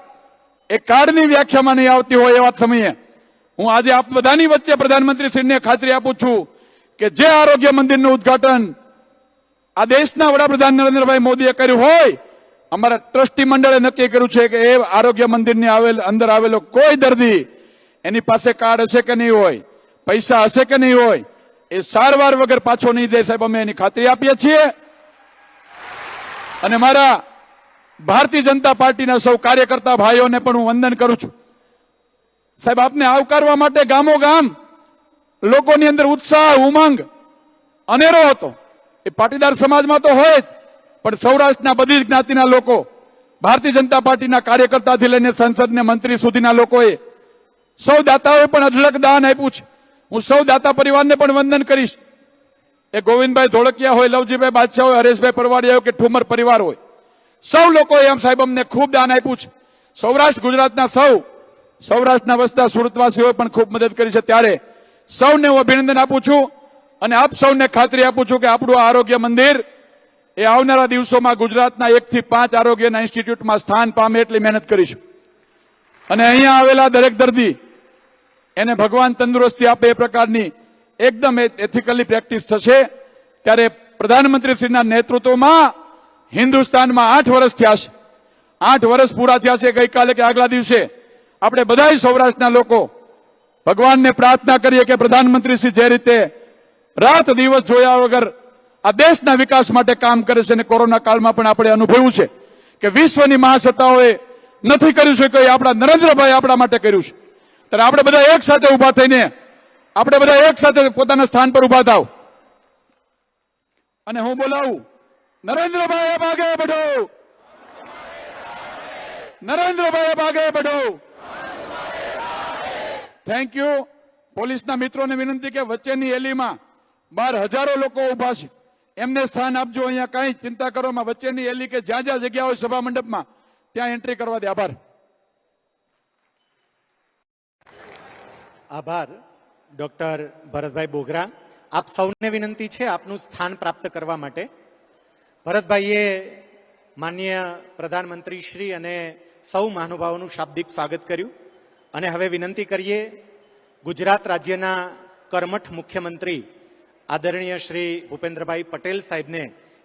એ કાર્ડની વ્યાખ્યામાં નહીં આવતી હોય એવા સમયે હું આજે આપ બધાની વચ્ચે પ્રધાનમંત્રીશ્રીને ખાતરી આપું છું કે જે આરોગ્ય મંદિરનું ઉદ્ઘાટન આ દેશના વડાપ્રધાન નરેન્દ્રભાઈ મોદીએ કર્યું હોય, અમારા ટ્રસ્ટી મંડળે નક્કી કર્યું છે કે એ આરોગ્ય મંદિરની અંદર આવેલો કોઈ દર્દી એની પાસે કાર્ડ હશે કે નહીં હોય, પૈસા હશે કે નહીં હોય, એ સારવાર વગર પાછો નહીં જાય. સાહેબ, અમે એની ખાતરી આપીએ છીએ. અને મારા ભારતીય જનતા પાર્ટીના સૌ કાર્યકર્તા ભાઈઓને પણ હું વંદન કરું છું. સાહેબ, આપને આવકારવા માટે ગામો ગામ લોકોની અંદર ઉત્સાહ, ઉમંગ અનેરો હતો. એ પાટીદાર સમાજમાં તો હોય જ, પણ સૌરાષ્ટ્રના બધી જ જ્ઞાતિના લોકો, ભારતીય જનતા પાર્ટીના કાર્યકર્તાથી લઈને સંસદ ને મંત્રી સુધીના લોકોએ, સૌ દાતાઓએ પણ અઢળક દાન આપ્યું છે. હું સૌ દાતા પરિવારને પણ વંદન કરીશ. એ ગોવિંદભાઈ ધોળકિયા હોય, લવજીભાઈ બાદશાહ હોય, હરેશભાઈ પરવાડિયા હોય કે ઠુમર પરિવાર હોય, સૌ લોકોએ એમ સાહેબ અમને ખૂબ દાન આપ્યું છે. સૌરાષ્ટ્ર ગુજરાતના સૌરાષ્ટ્રના વસતા સુરતવાસીઓએ પણ ખૂબ મદદ કરી છે. ત્યારે સૌને હું અભિનંદન આપું છું અને આપ સૌને ખાતરી આપું છું કે આપણું આરોગ્ય મંદિર એ આવનારા દિવસોમાં ગુજરાતના 1 થી 5 આરોગ્યના ઇન્સ્ટિટ્યૂટમાં સ્થાન પામે એટલી મહેનત કરીશું. અને અહીંયા આવેલા દરેક દર્દી એને ભગવાન તંદુરસ્તી આપે એ પ્રકારની એકદમ એથિકલી પ્રેક્ટિસ થશે. ત્યારે પ્રધાનમંત્રીશ્રીના નેતૃત્વમાં હિન્દુસ્તાનમાં 8 વર્ષ થયા છે. 8 વર્ષ પૂરા થયા છે. ગઈકાલે કે આગલા દિવસે આપણે બધા સૌરાષ્ટ્રના લોકો ભગવાનને પ્રાર્થના કરીએ કે પ્રધાનમંત્રીશ્રી જે રીતે રાત દિવસ જોયા વગર આ દેશના વિકાસ માટે કામ કરે છે અને કોરોના કાળમાં પણ આપણે અનુભવ્યું છે કે વિશ્વની મહાસત્તાઓએ નથી કર્યું છે કે આપણા નરેન્દ્રભાઈ આપણા માટે કર્યું છે. ત્યારે આપણે બધા એક સાથે ઉભા થઈને આપણે બધા એક સાથે પોતાના સ્થાન પર ઉભા થાવ અને હું બોલાવું, નરેન્દ્રભાઈ अब आगे बढ़ो, નરેન્દ્રભાઈ अब आगे बढ़ो. Thank you. પોલીસના મિત્રોને વિનંતી કે વચ્ચેની એલીમાં બહાર હજારો લોકો ઉભા છે, એમને સ્થાન આપજો. અહીંયા કઈ ચિંતા કરો માં, વચ્ચેની એલી કે જ્યાં જ્યાં જગ્યા હોય સભા મંડપમાં ત્યાં એન્ટ્રી કરવા દે. આભાર. આભાર ડોક્ટર ભરતભાઈ બોગરા. આપ સૌને વિનંતી છે આપનું સ્થાન પ્રાપ્ત કરવા માટે. ભરતભાઈએ માનનીય પ્રધાનમંત્રી શ્રી અને સૌ મહાનુભાવોનું શાબ્દિક સ્વાગત કર્યું અને હવે વિનંતી કરીએ ગુજરાત રાજ્યના કર્મઠ મુખ્યમંત્રી આદરણીય શ્રી ભૂપેન્દ્રભાઈ પટેલ સાહેબને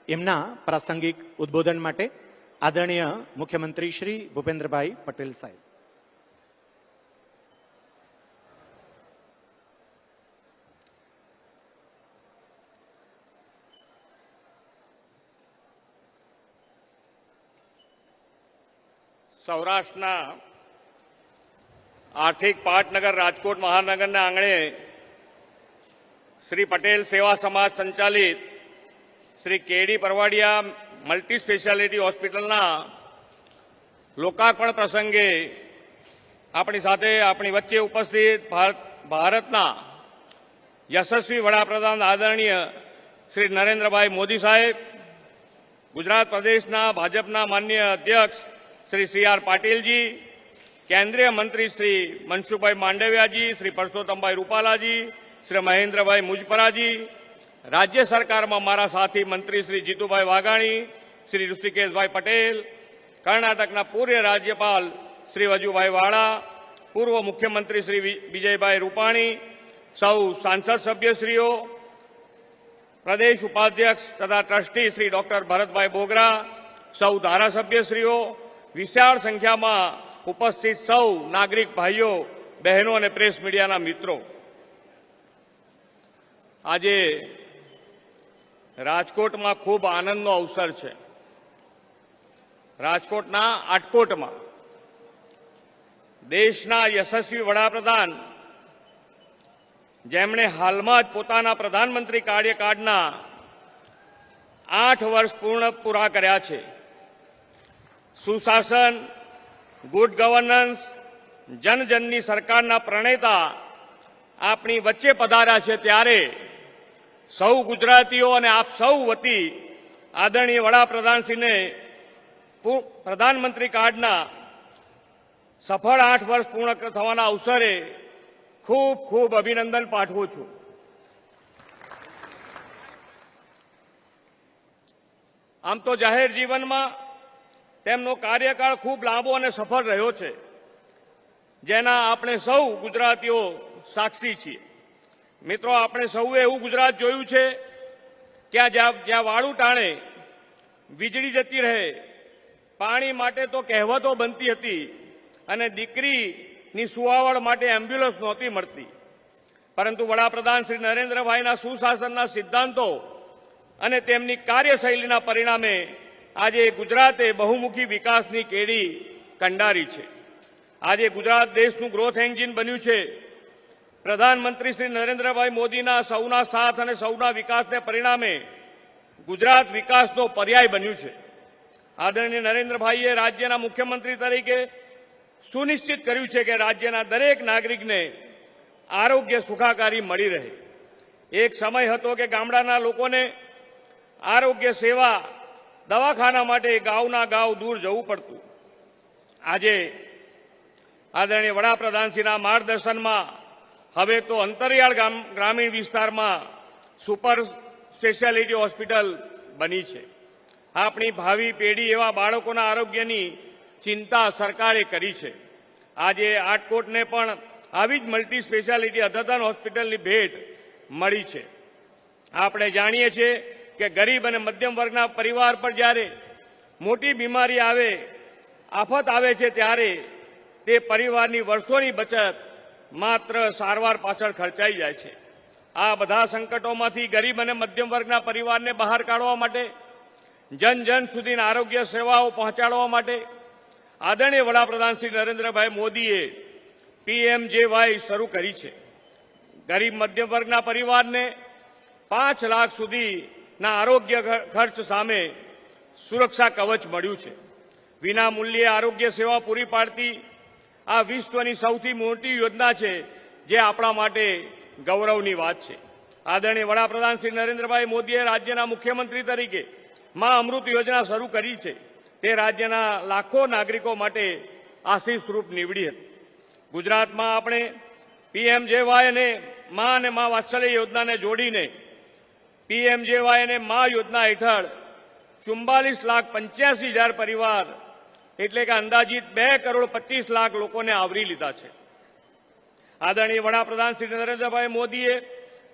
એમના પ્રાસંગિક ઉદ્બોધન માટે. આદરણીય મુખ્યમંત્રી શ્રી ભૂપેન્દ્રભાઈ પટેલ સાહેબ. સૌરાષ્ટ્રના આર્થિક પાટનગર રાજકોટ મહાનગરના આંગણે શ્રી પટેલ સેવા સમાજ સંચાલિત શ્રી કેડી પરવાડિયા મલ્ટી સ્પેશિયાલિટી હોસ્પિટલના લોકાર્પણ પ્રસંગે આપણી સાથે આપણી વચ્ચે ઉપસ્થિત ભારતના યશસ્વી વડાપ્રધાન આદરણીય શ્રી નરેન્દ્રભાઈ મોદી સાહેબ, ગુજરાત પ્રદેશના ભાજપના માનનીય અધ્યક્ષ શ્રી સી.આર. પાટીલજી, કેન્દ્રીય મંત્રી શ્રી મનસુખભાઈ માંડવિયાજી, શ્રી પરસોત્તમભાઈ રૂપાલાજી, શ્રી મહેન્દ્રભાઈ મુજપરાજી, રાજ્ય સરકારમાં મારા સાથી મંત્રી શ્રી જીતુભાઈ વાઘાણી, શ્રી ઋષિકેશભાઈ પટેલ, કર્ણાટકના પૂર્વ રાજ્યપાલ શ્રી વજુભાઈ વાળા, પૂર્વ મુખ્યમંત્રી શ્રી વિજયભાઈ રૂપાણી, સૌ સાંસદ સભ્યશ્રીઓ, પ્રદેશ ઉપાધ્યક્ષ તથા ટ્રસ્ટી શ્રી ડોક્ટર ભરતભાઈ બોગરા, સૌ ધારાસભ્યશ્રીઓ, વિશાળ સંખ્યામાં ઉપસ્થિત સૌ નાગરિક ભાઈઓ બહેનો અને પ્રેસ મીડિયાના મિત્રો, આજે રાજકોટમાં ખૂબ આનંદનો અવસર છે. રાજકોટના આટકોટમાં દેશના યશસ્વી વડાપ્રધાન, જેમણે હાલમાં જ પોતાના પ્રધાનમંત્રી કાર્યકાળના 8 વર્ષ પૂરા કર્યા છે, સુશાસન, ગુડ ગવર્નન્સ, જનજનની સરકારના પ્રણેતા આપણી વચ્ચે પધાર્યા છે, ત્યારે સૌ ગુજરાતીઓ અને આપ સૌ વતી આદરણીય વડાપ્રધાનશ્રીને પ્રધાનમંત્રી કાર્ડના સફળ 8 વર્ષ પૂર્ણ થવાના અવસરે ખૂબ ખૂબ અભિનંદન પાઠવું છું. આમ તો જાહેર જીવનમાં તેમનો કાર્યકાળ ખૂબ લાંબો અને સફળ રહ્યો છે, જેના આપણે સૌ ગુજરાતીઓ સાક્ષી છીએ. મિત્રો, આપણે સૌએ એવું ગુજરાત જોયું છે કે જ્યાં વાળું ટાણે વીજળી જતી રહે, પાણી માટે તો કહેવતો બનતી હતી અને દીકરીની સુવાવડ માટે એમ્બ્યુલન્સ નહોતી મળતી, પરંતુ વડાપ્રધાન શ્રી નરેન્દ્રભાઈના સુશાસનના સિદ્ધાંતો અને તેમની કાર્યશૈલીના પરિણામે આજે ગુજરાતે બહુમુખી વિકાસની કેડી કંડારી છે. આજે ગુજરાત દેશનું ગ્રોથ એન્જિન બન્યું છે. પ્રધાનમંત્રી શ્રી નરેન્દ્રભાઈ મોદીના સૌના સાથ અને સૌના વિકાસને પરિણામે ગુજરાત વિકાસનો પર્યાય બન્યું છે. આદરણીય નરેન્દ્રભાઈએ રાજ્યના મુખ્યમંત્રી તરીકે સુનિશ્ચિત કર્યું છે કે રાજ્યના દરેક નાગરિકને આરોગ્ય સુખાકારી મળી રહે. એક સમય હતો કે ગામડાના લોકોને આરોગ્ય સેવા દવાખાના માટે ગામના ગામ દૂર જવું પડતું. આજે આદરણીય વડાપ્રધાનશ્રીના માર્ગદર્શનમાં હવે તો અંતરિયાળ ગ્રામીણ વિસ્તારમાં સુપર સ્પેશિયાલિટી હોસ્પિટલ બની છે. આપણી ભાવિ પેઢી એવા બાળકોના આરોગ્યની ચિંતા સરકારે કરી છે. આજે આટકોટને પણ આવી જ મલ્ટી સ્પેશિયાલિટી અદ્યતન હોસ્પિટલની ભેટ મળી છે. આપણે જાણીએ છીએ કે ગરીબ અને મધ્યમ વર્ગના પરિવાર પર જ્યારે મોટી બીમારી આવે, આફત આવે છે, ત્યારે તે પરિવારની વર્ષોની બચત માત્ર સારવાર પાછળ ખર્ચાઈ જાય છે. આ બધા સંકટોમાંથી ગરીબ અને મધ્યમ વર્ગના પરિવારને બહાર કાઢવા માટે, જન જન સુધીના આરોગ્ય સેવાઓ પહોંચાડવા માટે આદરણીય વડાપ્રધાન શ્રી નરેન્દ્રભાઈ મોદીએ PMJY શરૂ કરી છે. ગરીબ મધ્યમ વર્ગના પરિવારને 5 લાખ સુધીના આરોગ્ય ખર્ચ સામે સુરક્ષા કવચ મળ્યું છે. વિના મૂલ્યે આરોગ્ય સેવા પૂરી પાડતી આ વિશ્વની સૌથી મોટી યોજના છે, જે આપણા માટે ગૌરવની વાત છે. આદરણીય વડાપ્રધાન શ્રી નરેન્દ્રભાઈ મોદીએ રાજ્યના મુખ્યમંત્રી તરીકે મા અમૃત યોજના શરૂ કરી છે. તે રાજ્યના લાખો નાગરિકો માટે આશીષરૂપ નીવડી હતી. ગુજરાતમાં આપણે પીએમજેવાય અને મા વાત્સલ્ય યોજનાને જોડીને પીએમજેવાય અને મા યોજના હેઠળ 44,85,000 પરિવાર એટલે કે અંદાજિત 2,25,00,000 લોકોને આવરી લીધા છે. આદરણીય વડાપ્રધાન શ્રી નરેન્દ્રભાઈ મોદીએ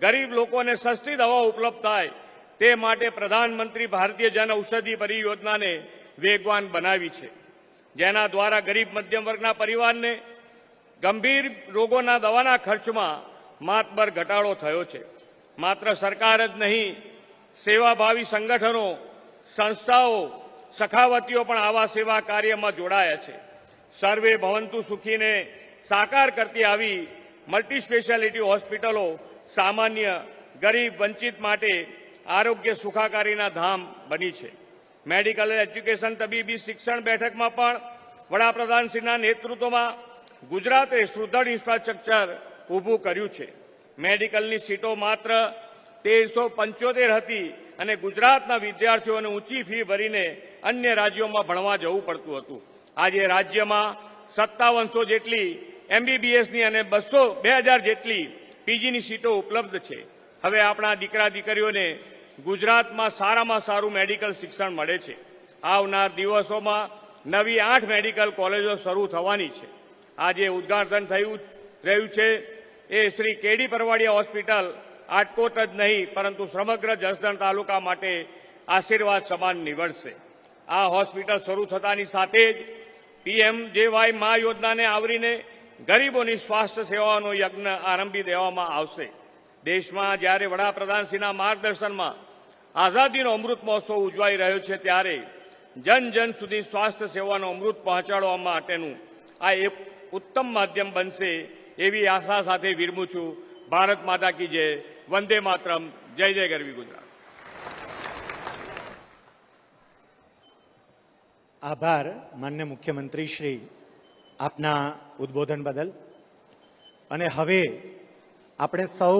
ગરીબ લોકોને સસ્તી દવાઓ ઉપલબ્ધ થાય તે માટે પ્રધાનમંત્રી ભારતીય જન ઔષધિ પરિયોજનાને વેગવાન બનાવી છે, જેના દ્વારા ગરીબ મધ્યમ વર્ગના પરિવારને ગંભીર રોગોના દવાના ખર્ચમાં માતબર ઘટાડો થયો છે. માત્ર સરકાર જ નહીં, સેવાભાવી સંગઠનો, સંસ્થાઓ, સખાવતીઓ પણ આવા સેવા કાર્યમાં જોડાયા છે. સર્વે ભવંતુ સુખીને સાકાર કરતી આવી મલ્ટી સ્પેશિયાલિટી હોસ્પિટલો સામાન્ય, ગરીબ, વંચિત માટે આરોગ્ય સુખાકારીના ધામ બની છે. મેડિકલ એજ્યુકેશન તબીબી શિક્ષણ બેઠકમાં પણ વડાપ્રધાનશ્રીના નેતૃત્વમાં ગુજરાતે સુદૃઢ ઇન્ફ્રાસ્ટ્રક્ચર ઊભું કર્યું છે. મેડિકલની સીટો માત્ર 1375 હતી અને ગુજરાતના વિદ્યાર્થીઓને ઊંચી ફી ભરીને અન્ય રાજ્યોમાં ભણવા જવું પડતું હતું. આજે રાજ્યમાં 5700 જેટલી એમબીબીએસની અને 2000 જેટલી પીજીની સીટો ઉપલબ્ધ છે. હવે આપણા દીકરા દીકરીઓને ગુજરાતમાં સારામાં સારું મેડિકલ શિક્ષણ મળે છે. આવનાર દિવસોમાં નવી 8 મેડિકલ કોલેજો શરૂ થવાની છે. આજે ઉદ્ઘાટન થયું રહ્યું છે એ શ્રી કેડી પરવાડિયા હોસ્પિટલ આટકોટ જ નહીં પરંતુ સમગ્ર જસદણ તાલુકા માટે આશીર્વાદ સમાન નીવડશે. આ હોસ્પિટલ શરૂ થતાની સાથે જ પીએમજેવાય મા યોજનાને આવરીને ગરીબોની સ્વાસ્થ્ય સેવાઓનો યજ્ઞ આરંભી દેવામાં આવશે. દેશમાં જ્યારે વડાપ્રધાનશ્રીના માર્ગદર્શનમાં આઝાદીનો અમૃત મહોત્સવ ઉજવાઈ રહ્યો છે, ત્યારે જન જન સુધી સ્વાસ્થ્ય સેવાનો અમૃત પહોંચાડવા માટેનું આ એક ઉત્તમ માધ્યમ બનશે એવી આશા સાથે વિરમું છું. ભારત માતા કી જય. વંદે માતરમ. જય જય ગરવી ગુજરાત. આભાર માન્ય મુખ્યમંત્રી શ્રી, આપના ઉદ્બોધન બદલ. અને હવે આપણે સૌ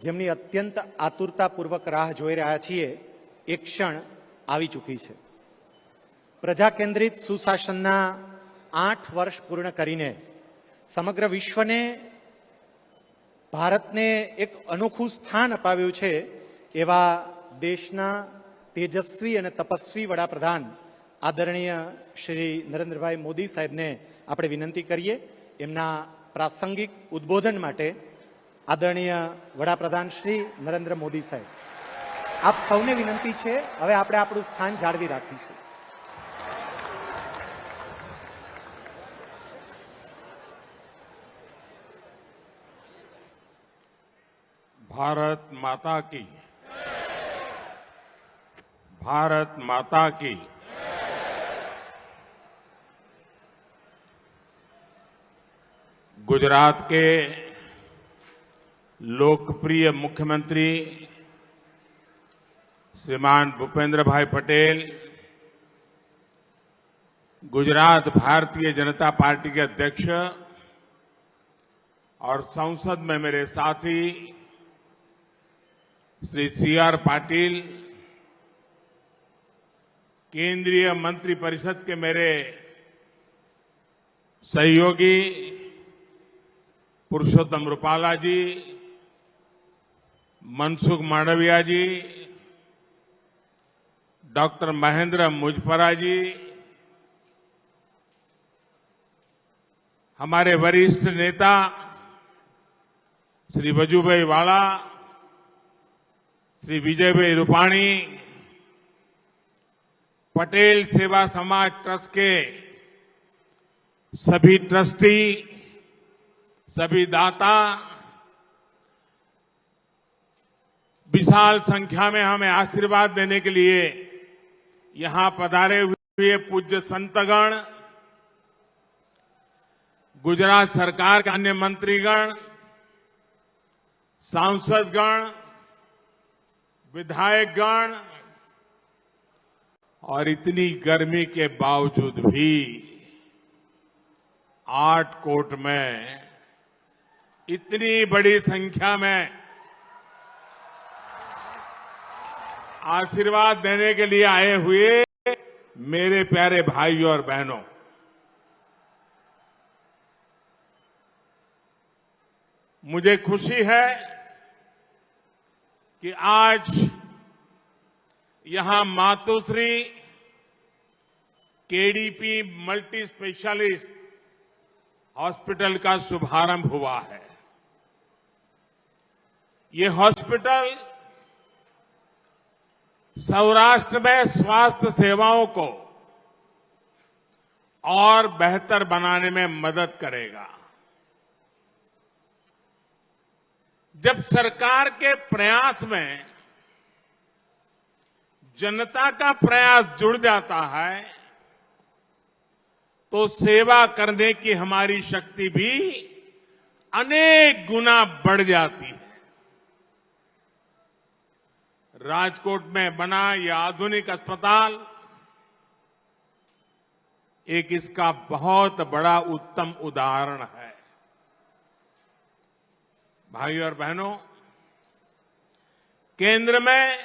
જેમની અત્યંત આતુરતાપૂર્વક રાહ જોઈ રહ્યા છીએ એ ક્ષણ આવી ચૂકી છે. પ્રજા કેન્દ્રિત સુશાસનના 8 વર્ષ પૂર્ણ કરીને સમગ્ર વિશ્વને ભારતને એક અનોખું સ્થાન અપાવ્યું છે એવા દેશના તેજસ્વી અને તપસ્વી વડાપ્રધાન આદરણીય શ્રી નરેન્દ્રભાઈ મોદી સાહેબને આપણે વિનંતી કરીએ એમના પ્રાસંગિક ઉદ્બોધન માટે. આદરણીય વડાપ્રધાન શ્રી નરેન્દ્ર મોદી સાહેબ, આપ સૌને વિનંતી છે, હવે આપણે આપણું સ્થાન જાળવી રાખીશું. भारत माता की, भारत माता की। गुजरात के लोकप्रिय मुख्यमंत्री श्रीमान भूपेंद्र भाई पटेल, गुजरात भारतीय जनता पार्टी के अध्यक्ष और संसद में मेरे साथी श्री सी.आर. पाटिल, केंद्रीय मंत्रिपरिषद के मेरे सहयोगी पुरुषोत्तम रूपाला जी, मनसुख मांडविया जी, डॉक्टर महेंद्र मुजपरा जी, हमारे वरिष्ठ नेता श्री वजूभाई वाला, श्री विजयभाई रूपाणी, पटेल सेवा समाज ट्रस्ट के सभी ट्रस्टी, सभी दाता, विशाल संख्या में हमें आशीर्वाद देने के लिए यहां पधारे हुए पूज्य संतगण, गुजरात सरकार के अन्य मंत्रीगण, सांसदगण, विधायकगण और इतनी गर्मी के बावजूद भी आटकोट में इतनी बड़ी संख्या में आशीर्वाद देने के लिए आए हुए मेरे प्यारे भाइयों और बहनों, मुझे खुशी है कि आज यहां Matoshri KDP multi specialist hospital का शुभारंभ हुआ है। ये हॉस्पिटल सौराष्ट्र में स्वास्थ्य सेवाओं को और बेहतर बनाने में मदद करेगा। जब सरकार के प्रयास में जनता का प्रयास जुड़ जाता है तो सेवा करने की हमारी शक्ति भी अनेक गुना बढ़ जाती है। राजकोट में बना यह आधुनिक अस्पताल एक इसका बहुत बड़ा उत्तम उदाहरण है। भाइयों और बहनों, केंद्र में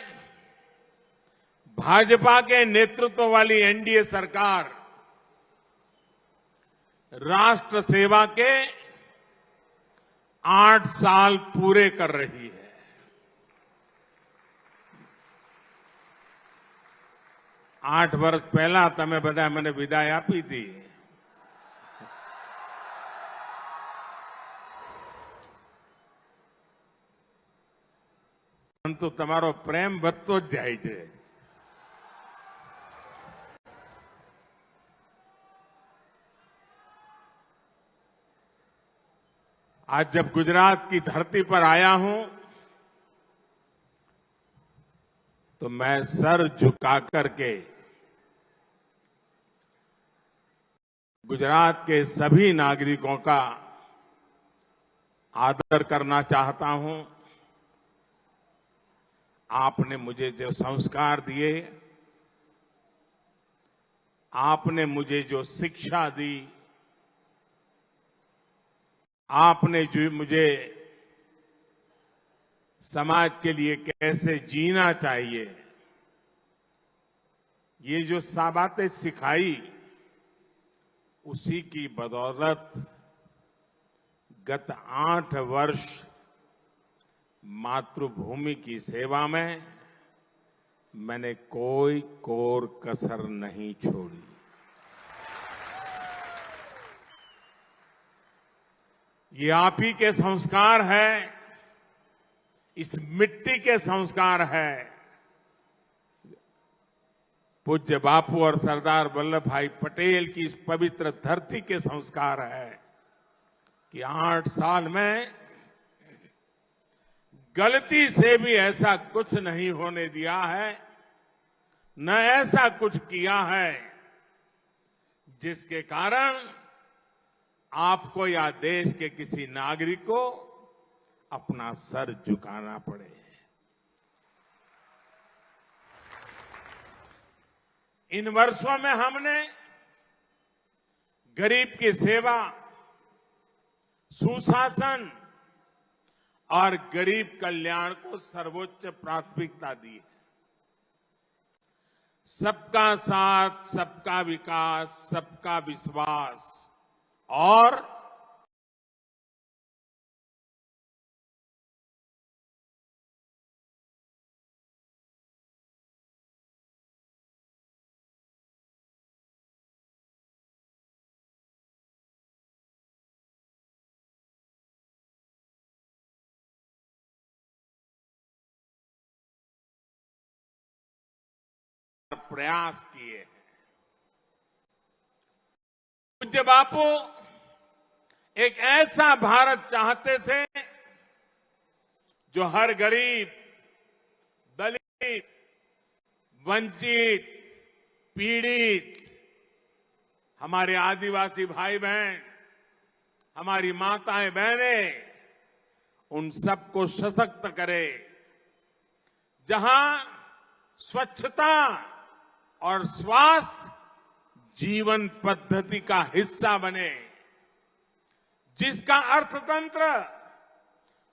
भाजपा के नेतृत्व वाली एनडीए सरकार राष्ट्र सेवा के 8 साल पूरे कर रही है। आठ वर्ष पहला તમે બધા મને વિદાય આપી હતી। પરંતુ તમારો પ્રેમ વધતો જ જાય છે। आज जब गुजरात की धरती पर आया हूं तो मैं सर झुका करके गुजरात के सभी नागरिकों का आदर करना चाहता हूं। आपने मुझे जो संस्कार दिए, आपने मुझे जो शिक्षा दी, आपने जो मुझे समाज के लिए कैसे जीना चाहिए, ये जो बातें सिखाई, उसी की बदौलत गत 8 वर्ष मातृभूमि की सेवा में मैंने कोई कोर कसर नहीं छोड़ी। ये आप ही के संस्कार है, इस मिट्टी के संस्कार है। पूज्य बापू और सरदार वल्लभ भाई पटेल की इस पवित्र धरती के संस्कार है कि 8 साल में गलती से भी ऐसा कुछ नहीं होने दिया है, न ऐसा कुछ किया है जिसके कारण आपको या देश के किसी नागरिक को अपना सर झुकाना पड़े। इन वर्षों में हमने गरीब की सेवा, सुशासन और गरीब कल्याण को सर्वोच्च प्राथमिकता दी है। सबका साथ, सबका विकास, सबका विश्वास और प्रयास किए हैं। पूज्य बापू एक ऐसा भारत चाहते थे जो हर गरीब, दलित, वंचित, पीड़ित, हमारे आदिवासी भाई बहन, हमारी माताएं बहनें, उन सबको सशक्त करे, जहां स्वच्छता और स्वास्थ्य जीवन पद्धति का हिस्सा बने, जिसका अर्थतंत्र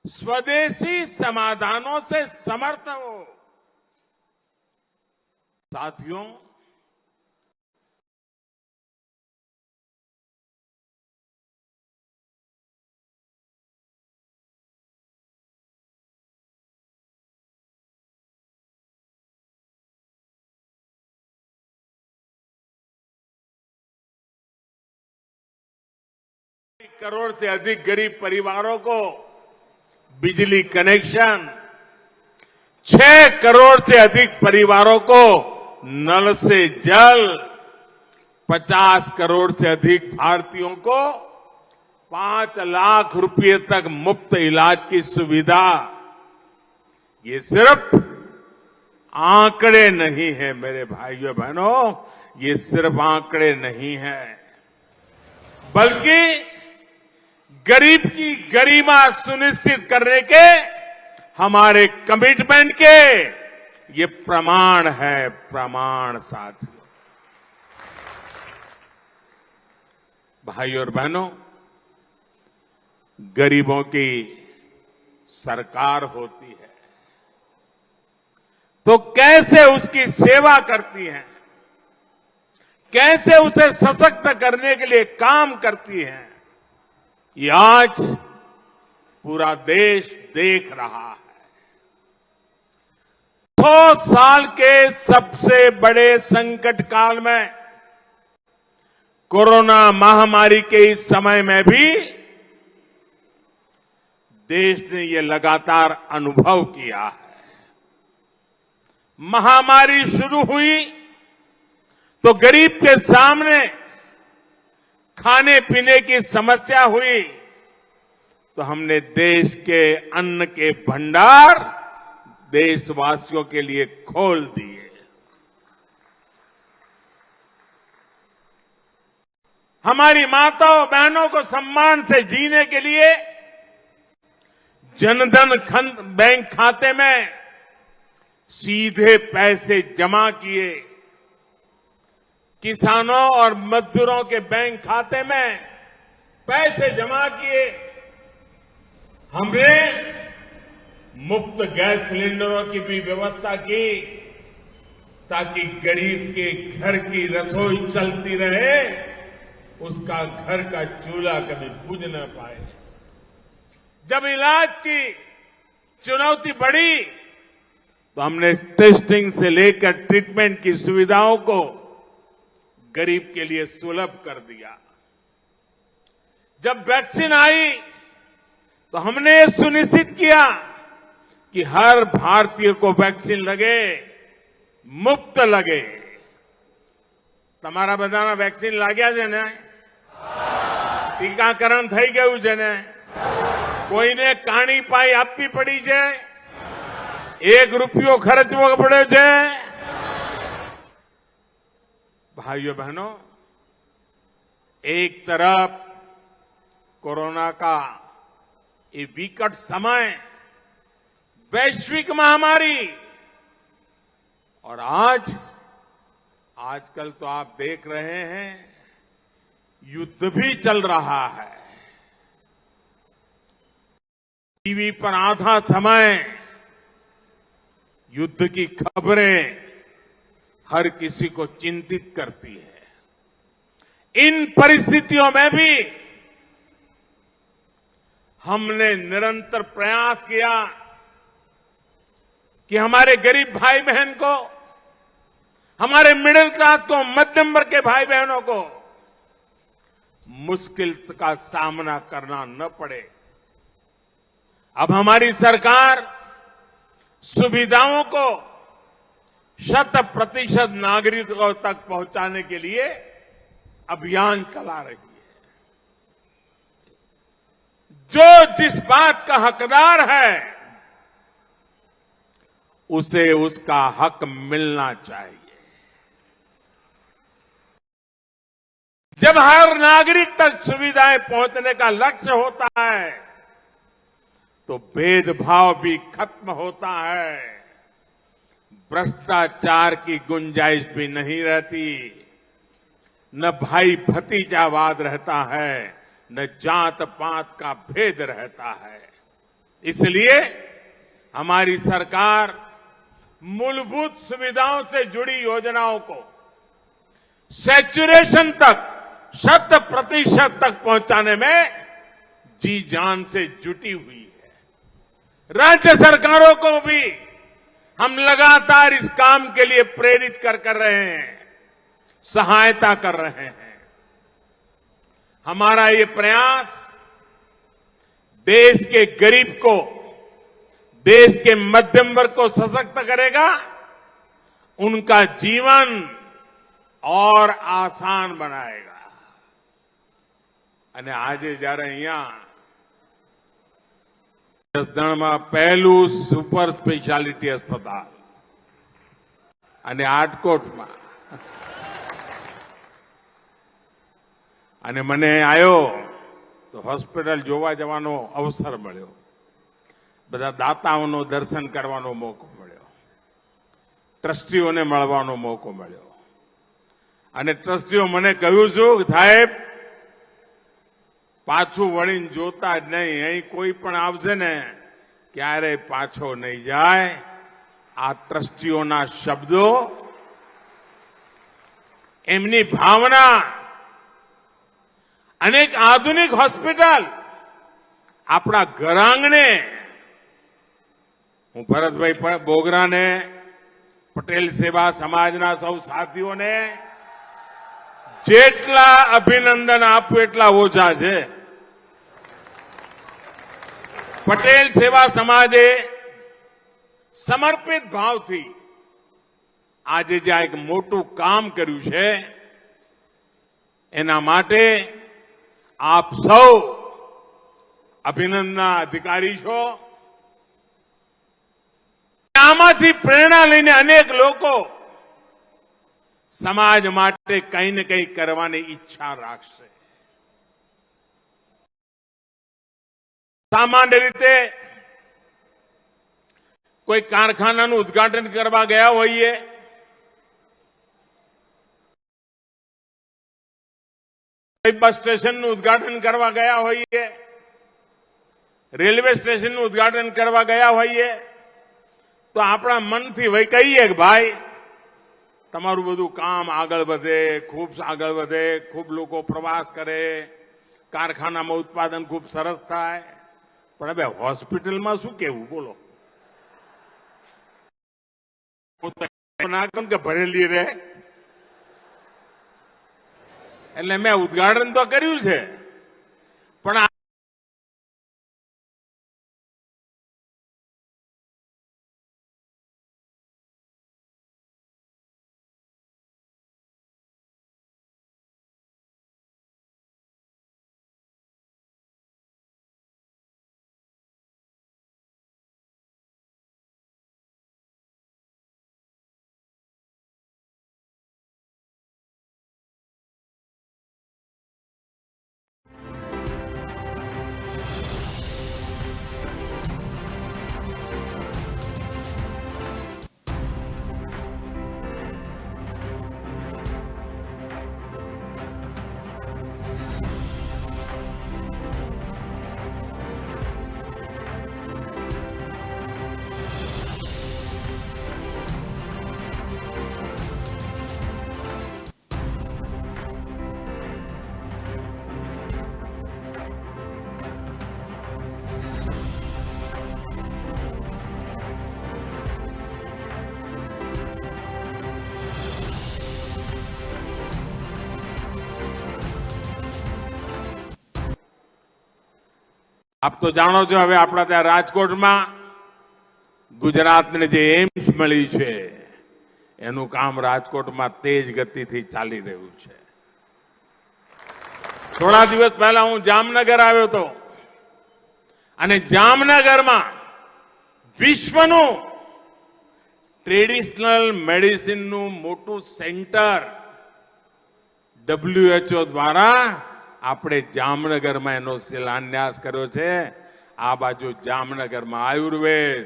स्वदेशी समाधानों से समर्थ हो। साथियों, करोड़ से अधिक गरीब परिवारों को बिजली कनेक्शन, 6 करोड़ से अधिक परिवारों को नल से जल, 50 करोड़ से अधिक भारतीयों को 5 लाख रुपए तक मुफ्त इलाज की सुविधा। ये सिर्फ आंकड़े नहीं है मेरे भाइयों बहनों, ये सिर्फ आंकड़े नहीं है, बल्कि गरीब की गरिमा सुनिश्चित करने के हमारे कमिटमेंट के ये प्रमाण है, प्रमाण। साथियों, भाइयों और बहनों, गरीबों की सरकार होती है तो कैसे उसकी सेवा करती है, कैसे उसे सशक्त करने के लिए काम करती है, ये आज पूरा देश देख रहा है। 100 साल के सबसे बड़े संकट काल में, कोरोना महामारी के इस समय में भी देश ने ये लगातार अनुभव किया है। महामारी शुरू हुई तो गरीब के सामने खाने पीने की समस्या हुई तो हमने देश के अन्न के भंडार देशवासियों के लिए खोल दिए। हमारी माताओं बहनों को सम्मान से जीने के लिए जनधन बैंक खाते में सीधे पैसे जमा किए, किसानों और मजदूरों के बैंक खाते में पैसे जमा किए, हमने मुफ्त गैस सिलेंडरों की भी व्यवस्था की ताकि गरीब के घर की रसोई चलती रहे, उसका घर का चूल्हा कभी बुझ न पाए। जब इलाज की चुनौती बढ़ी तो हमने टेस्टिंग से लेकर ट्रीटमेंट की सुविधाओं को गरीब के लिए सुलभ कर दिया। जब वैक्सीन आई तो हमने ये सुनिश्चित किया कि हर भारतीय को वैक्सीन लगे, मुफ्त लगे। તમારા બધાના વેક્સિન લાગ્યા છે ને? ટીકાકરણ થઈ ગયું છે ને? કોઈને કાણી પાઈ આપવી પડી છે? 1 રૂપિયો ખર્ચવો પડ્યો છે? भाइयों बहनों, एक तरफ कोरोना का ये विकट समय, वैश्विक महामारी, और आजकल तो आप देख रहे हैं युद्ध भी चल रहा है। टीवी पर आधा समय युद्ध की खबरें हर किसी को चिंतित करती है। इन परिस्थितियों में भी हमने निरंतर प्रयास किया कि हमारे गरीब भाई बहन को, हमारे मिडिल क्लास को, मध्यम वर्ग के भाई बहनों को मुश्किल का सामना करना न पड़े। अब हमारी सरकार सुविधाओं को 100% नागरिकों तक पहुंचाने के लिए अभियान चला रही है। जो जिस बात का हकदार है उसे उसका हक मिलना चाहिए। जब हर नागरिक तक सुविधाएं पहुंचने का लक्ष्य होता है तो भेदभाव भी खत्म होता है, भ्रष्टाचार की गुंजाइश भी नहीं रहती, न भाई भतीजावाद रहता है, न जात पात का भेद रहता है। इसलिए हमारी सरकार मूलभूत सुविधाओं से जुड़ी योजनाओं को सैचुरेशन तक, 100% तक पहुंचाने में जी जान से जुटी हुई है। राज्य सरकारों को भी हम लगातार इस काम के लिए प्रेरित कर रहे हैं, सहायता कर रहे हैं। हमारा ये प्रयास देश के गरीब को, देश के मध्यम वर्ग को सशक्त करेगा, उनका जीवन और आसान बनाएगा। અને આજે જ્યારે અહીંયા જસદણમાં પહેલું સુપર સ્પેશિયાલિટી अस्पताल અને આટકોટમાં અને મને આવ્યો તો હોસ્પિટલ જોવા જવાનો અવસર મળ્યો, બધા દાતાઓનો દર્શન કરવાનો મોકો મળ્યો, ટ્રસ્ટીઓને મળવાનો મોકો મળ્યો અને ટ્રસ્ટીઓ મને કહ્યું છું સાહેબ પાછું વળીને જોતા જ નહીં, અહીં કોઈ પણ આવશે ને ક્યારે પાછો નહીં જાય। આ ટ્રસ્ટીઓના શબ્દો, એમની ભાવના અને એક આધુનિક હોસ્પિટલ આપણા ઘરાંગણે, હું ભરતભાઈ બોગરાને, પટેલ સેવા સમાજના સૌ સાથીઓને જેટલા અભિનંદન આપું એટલા ઓછા છે। પટેલ સેવા સમાજે સમર્પિત ભાવથી આજે જે એક મોટું કામ કર્યું છે એના માટે આપ સૌ અભિનંદનના અધિકારી છો। આમાંથી પ્રેરણા લઈને અનેક લોકો સમાજ માટે કંઈ ને કંઈ કરવાની ઈચ્છા રાખશે। સામાન્ય રીતે કોઈ કારખાનાનું ઉદ્ઘાટન કરવા ગયા હોઈએ, કોઈ બસ સ્ટેશનનું ઉદ્ઘાટન કરવા ગયા હોઈએ, રેલવે સ્ટેશનનું ઉદ્ઘાટન કરવા ગયા હોઈએ, તો આપણા મનથી વહી કહીએ કે ભાઈ તમારું બધું કામ આગળ વધે, ખૂબ આગળ વધે, ખૂબ લોકો પ્રવાસ કરે, કારખાનામાં ઉત્પાદન ખૂબ સરસ થાય। પણ હવે હોસ્પિટલમાં શું કહેવું બોલો? ના કહું કે ભરેલી રહે, એટલે મેં ઉદ્ઘાટન તો કર્યું છે, પણ આપ તો જાણો છો હવે આપણા ત્યાં રાજકોટમાં ગુજરાતને જે એમ્સ મળી છે એનું કામ રાજકોટમાં તેજ ગતિથી ચાલી રહ્યું છે। થોડા દિવસ પહેલા હું જામનગર આવ્યો હતો અને જામનગરમાં વિશ્વનું ટ્રેડિશનલ મેડિસિનનું મોટું સેન્ટર WHO દ્વારા આપણે જામનગરમાં એનો શિલાન્યાસ કર્યો છે। આ બાજુ જામનગરમાં આયુર્વેદ,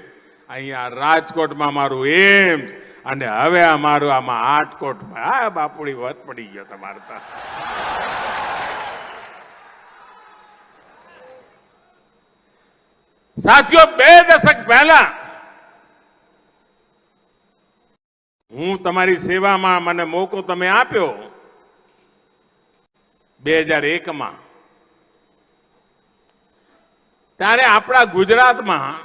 અહીંયા રાજકોટમાં મારું એમ્સ, અને હવે અમારું આમાં આટકોટમાં. આ બાપુડી વધ પડી ગયો તમારે તો. સાથીઓ, 2 દશક પહેલા હું તમારી સેવામાં મને મોકો તમે આપ્યો 2001માં. ત્યારે આપણા ગુજરાતમાં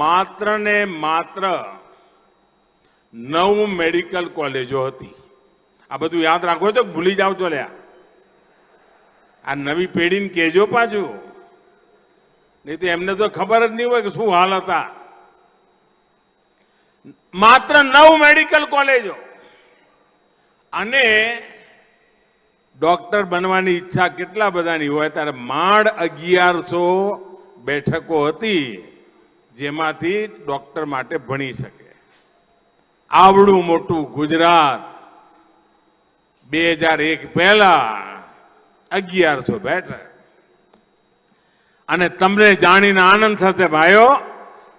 માત્ર ને માત્ર 9 મેડિકલ કોલેજો હતી. આ બધું યાદ રાખો તો ભૂલી જાવ છો લ્યા. આ નવી પેઢીને કહેજો પાછું, નહીં તો એમને તો ખબર જ નહીં હોય કે શું હાલ હતા. માત્ર 9 મેડિકલ કોલેજો, અને ડોક્ટર બનવાની ઈચ્છા કેટલા બધાની હોય. ત્યારે માંડ 1100 બેઠકો હતી જેમાંથી ડોક્ટર માટે ભણી શકે. આવડું મોટું ગુજરાત 2001 પહેલા 1100 બેઠક. અને તમને જાણીને આનંદ થશે ભાઈઓ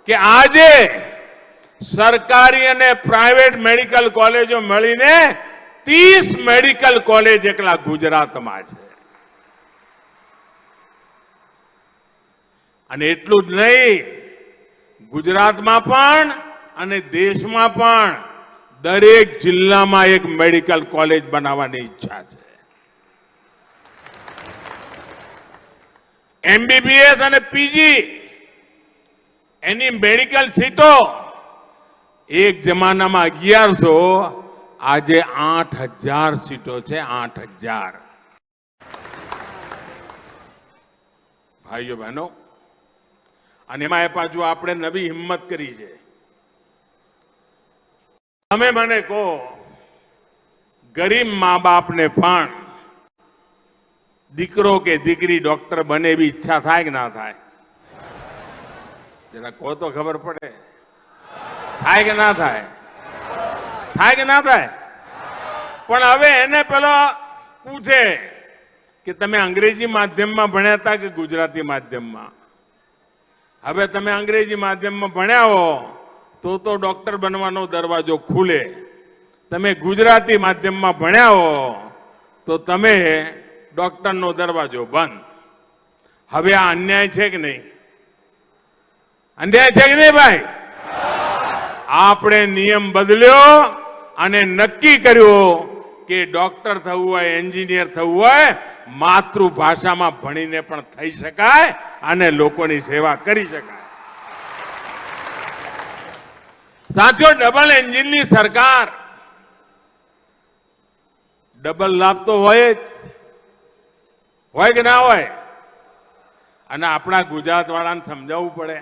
કે આજે સરકારી અને પ્રાઇવેટ મેડિકલ કોલેજો મળીને 30 મેડિકલ કોલેજ એકલા ગુજરાતમાં છે. અને એટલું જ નહીં, ગુજરાતમાં પણ અને દેશમાં પણ દરેક જિલ્લામાં એક મેડિકલ કોલેજ બનાવવાની ઈચ્છા છે. MBBS અને PG એની મેડિકલ સીટો એક જમાનામાં 1100, આજે 8000 સીટો છે. 8000. ભાઈઓ બહેનો, અને એમાં પાછું આપણે નવી હિંમત કરી છે. તમે મને કહો, ગરીબ મા બાપને પણ દીકરો કે દીકરી ડોક્ટર બને એવી ઈચ્છા થાય કે ના થાય? જરા કહો તો ખબર પડે. થાય કે ના થાય? થાય કે ના થાય? પણ હવે એને પેલો પૂછે કે તમે અંગ્રેજી માધ્યમમાં ભણ્યા હતા કે ગુજરાતી માધ્યમમાં? હવે તમે અંગ્રેજી માધ્યમમાં ભણ્યા હો તો ડોક્ટર બનવાનો દરવાજો ખુલે. તમે ગુજરાતી માધ્યમમાં ભણ્યા હો તો તમે ડોક્ટરનો દરવાજો બંધ. હવે આ અન્યાય છે કે નહીં? અન્યાય છે કે નહીં ભાઈ? આપણે નિયમ બદલ્યો અને નક્કી કર્યું કે ડોક્ટર થવું હોય, એન્જિનિયર થવું હોય, માતૃભાષામાં ભણીને પણ થઈ શકાય અને લોકોની સેવા કરી શકાય. સાથીઓ, ડબલ એન્જિનની સરકાર, ડબલ લાભ તો હોય જ, હોય કે ના હોય? અને આપણા ગુજરાત વાળાને સમજાવવું પડે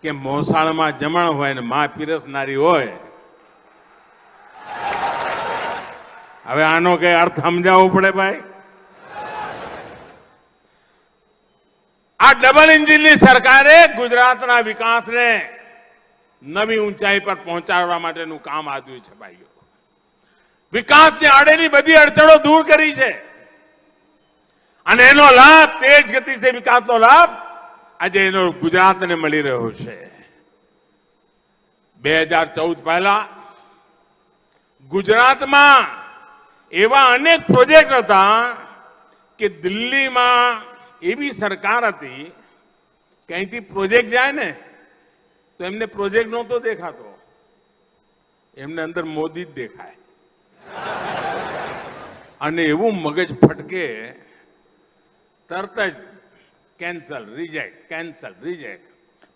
કે મોસાળમાં જમણ હોય ને માં પીરસનારી હોય. હવે આનો કઈ અર્થ સમજાવવો પડે ભાઈ. આ ડબલ એન્જિનની સરકારે ગુજરાતના વિકાસને નવી ઊંચાઈ પર પહોંચાડવા માટેનું કામ આપ્યું છે ભાઈઓ. વિકાસની આડેની બધી અડચણો દૂર કરી છે અને એનો લાભ, તેજ ગતિથી વિકાસનો લાભ આજે એનો ગુજરાતને મળી રહ્યો છે. 2014 પહેલા ગુજરાતમાં એવા અનેક પ્રોજેક્ટ હતા કે દિલ્હીમાં એવી સરકાર હતી કે અહીંથી પ્રોજેક્ટ જાય ને તો એમને પ્રોજેક્ટ નહોતો દેખાતો, એમને અંદર મોદી જ દેખાય. અને એવું મગજ ફટકે, તરત જ કેન્સલ, રિજેક્ટ, કેન્સલ, રિજેક્ટ.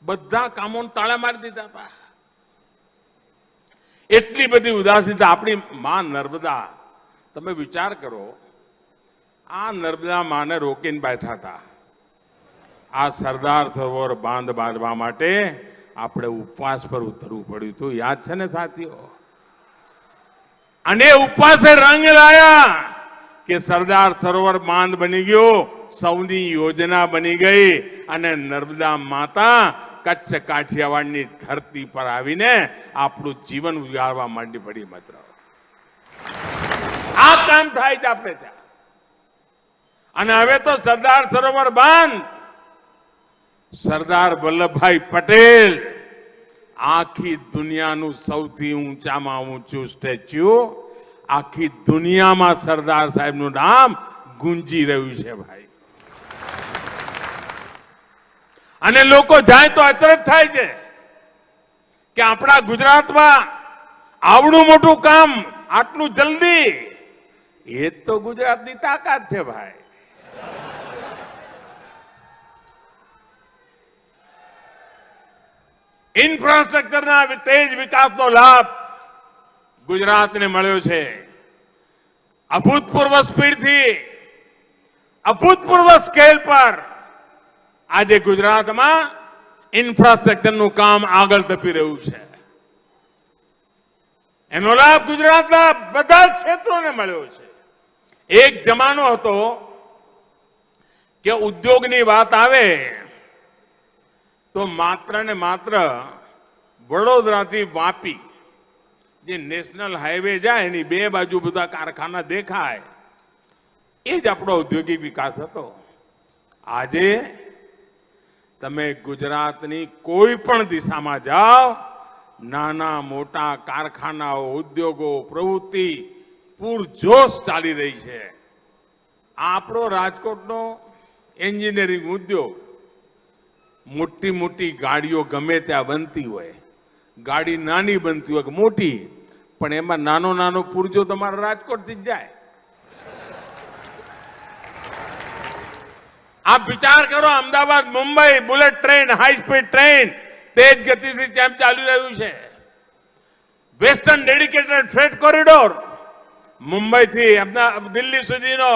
બધા કામોને તાળા મારી દીધા હતા. એટલી બધી ઉદાસીનતા. આપણી માં નર્મદા, તમે વિચાર કરો, આ નર્મદા માને રોકીને બેઠા હતા. આ સરદાર સરોવર બાંધ બાંધવા માટે આપણે ઉપવાસ પર ઉતરવું પડ્યું હતું. યાદ છે ને સાથીઓ? અને ઉપવાસે રંગ લાયા કે સરદાર સરોવર બાંધ બની ગયો, સૌની યોજના બની ગઈ અને નર્મદા માતા કચ્છ કાઠિયાવાડની ધરતી પર આવીને આપણું જીવન ઉજાડવા માંડી પડી. માત્ર આ કામ થાય છે આપણે ત્યાં. અને હવે તો સરદાર સરોવર બંધ સરદાર વલ્લભભાઈ પટેલ આખી દુનિયાનું સૌથી ઊંચામાં ઊંચું સ્ટેચ્યુ, આખી દુનિયામાં સરદાર સાહેબનું નામ ગુંજી રહ્યું છે ભાઈ. અને લોકો જાય તો અચરજ થાય છે કે આપણા ગુજરાતમાં આવડું મોટું કામ આટલું જલ્દી, એ જ તો ગુજરાતની તાકાત છે ભાઈ. ઇન્ફ્રાસ્ટ્રક્ચરના તેજ વિકાસનો લાભ ગુજરાતને મળ્યો છે. અભૂતપૂર્વ સ્પીડથી અભૂતપૂર્વ સ્કેલ પર આજે ગુજરાતમાં ઇન્ફ્રાસ્ટ્રક્ચરનું કામ આગળ ધપી રહ્યું છે. એનો લાભ ગુજરાતના બધા ક્ષેત્રોને મળ્યો છે. એક જમાનો હતો કે ઉદ્યોગની વાત આવે તો માત્ર ને માત્ર વડોદરાથી વાપી જે નેશનલ હાઈવે જાય એની બે બાજુ બધા કારખાના દેખાય, એ જ આપણો ઔદ્યોગિક વિકાસ હતો. આજે તમે ગુજરાતની કોઈ પણ દિશામાં જાઓ, નાના મોટા કારખાનાઓ, ઉદ્યોગો, પ્રવૃત્તિ પૂરજોશ ચાલી રહી છે. આપણો રાજકોટનો એન્જિનિયરિંગ ઉદ્યોગ, મોટી મોટી ગાડીઓ ગમે ત્યાં બનતી હોય, ગાડી નાની બનતી હોય કે મોટી, પણ એમાં નાનો નાનો પુરજો તમારા રાજકોટથી જ જાય. આપ વિચાર કરો, Ahmedabad Mumbai bullet train, high speed train તેજ ગતિથી જેમ ચાલી રહ્યું છે. વેસ્ટર્ન ડેડિકેટેડ ફ્રેટ કોરિડોર મુંબઈથી દિલ્હી સુધીનો,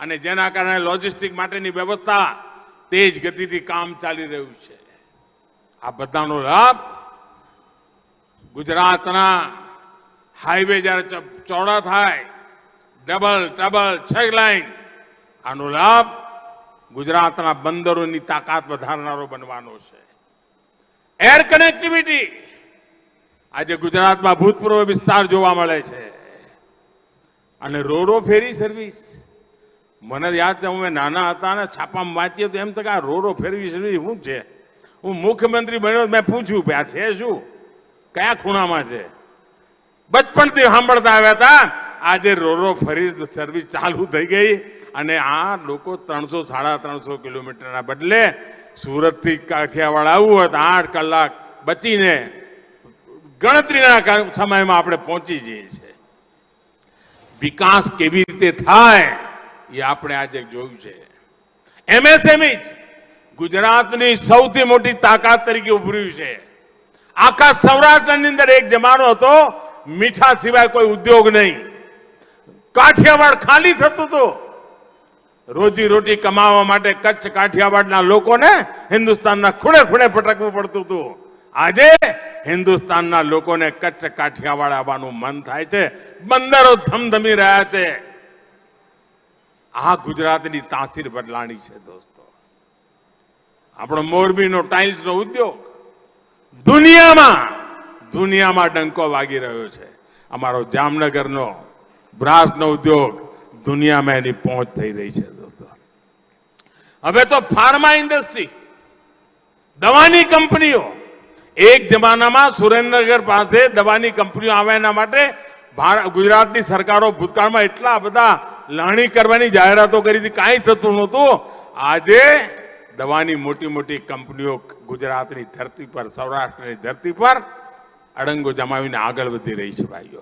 અને જેના કારણે લોજિસ્ટિક માટેની વ્યવસ્થા તેજ ગતિથી કામ ચાલી રહ્યું છે. આ બધાનો લાભ ગુજરાતના હાઈવે જ્યારે ચોડા થાય, ડબલ ટ્રબલ 6 લાઈન, આનો લાભ ગુજરાતના બંદરોની તાકાત વધારનારો બનવાનો છે. એર કનેક્ટિવિટી આજે ગુજરાતમાં ભૂતપૂર્વ વિસ્તાર જોવા મળે છે. અને રોરો ફેરી સર્વિસ, મને યાદ છે અમે નાના હતા ને છાપામાં વાંચીએ તો એમ તો કે આ રોરો ફેરી સર્વિસ શું છે. હું મુખ્યમંત્રી બન્યો મેં પૂછ્યું કે આ છે શું, કયા ખૂણામાં છે. બચપણથી સાંભળતા આવ્યા હતા. આજે રોરો ફેરી સર્વિસ ચાલુ થઈ ગઈ અને આ લોકો 300-350 કિલોમીટરના બદલે સુરતથી કાઠિયાવાડ આવવું હોય તો 8 કલાક બચીને ગણતરીના સમયમાં આપણે પહોંચી જઈએ છીએ. વિકાસ કેવી રીતે થાય એ આપણે આજે જોયું છે. એમએસએમઈ ગુજરાતની સૌથી મોટી તાકાત તરીકે ઉભર્યું છે. આખા સૌરાષ્ટ્રની અંદર એક જમાનો હતો મીઠા સિવાય કોઈ ઉદ્યોગ નહીં. કાઠિયાવાડ ખાલી થતું હતું. રોજી રોટી કમાવા માટે કચ્છ કાઠિયાવાડના લોકોને હિન્દુસ્તાનના ખૂણે ખૂણે ભટકવું પડતું હતું. આજે હિન્દુસ્તાનના લોકોને કચ્છ કાઠિયાવાડ આવવાનું મન થાય છે. બંદરો ધમધમી રહ્યા છે. આ ગુજરાતની તાસીર બદલાણી છે દોસ્તો. આપણો મોરબીનો ટાઇલ્સનો ઉદ્યોગ દુનિયામાં ડંકો વાગી રહ્યો છે. અમારો જામનગરનો બ્રાસનો ઉદ્યોગ દુનિયામાં એની પહોંચ થઈ રહી છે દોસ્તો. હવે તો ફાર્મા ઇન્ડસ્ટ્રી, દવાની કંપનીઓ, એક જમાનામાં સુરેન્દ્રનગર પાસે દવાની કંપનીઓ આવે એના માટે ગુજરાતની સરકારો ભૂતકાળમાં એટલા બધા લાણી કરવાની જાહેરાતો કરી હતી, કાંઈ થતું નહોતું. આજે દવાની મોટી મોટી કંપનીઓ ગુજરાતની ધરતી પર, સૌરાષ્ટ્રની ધરતી પર અડંગો જમાવીને આગળ વધી રહી છે ભાઈઓ.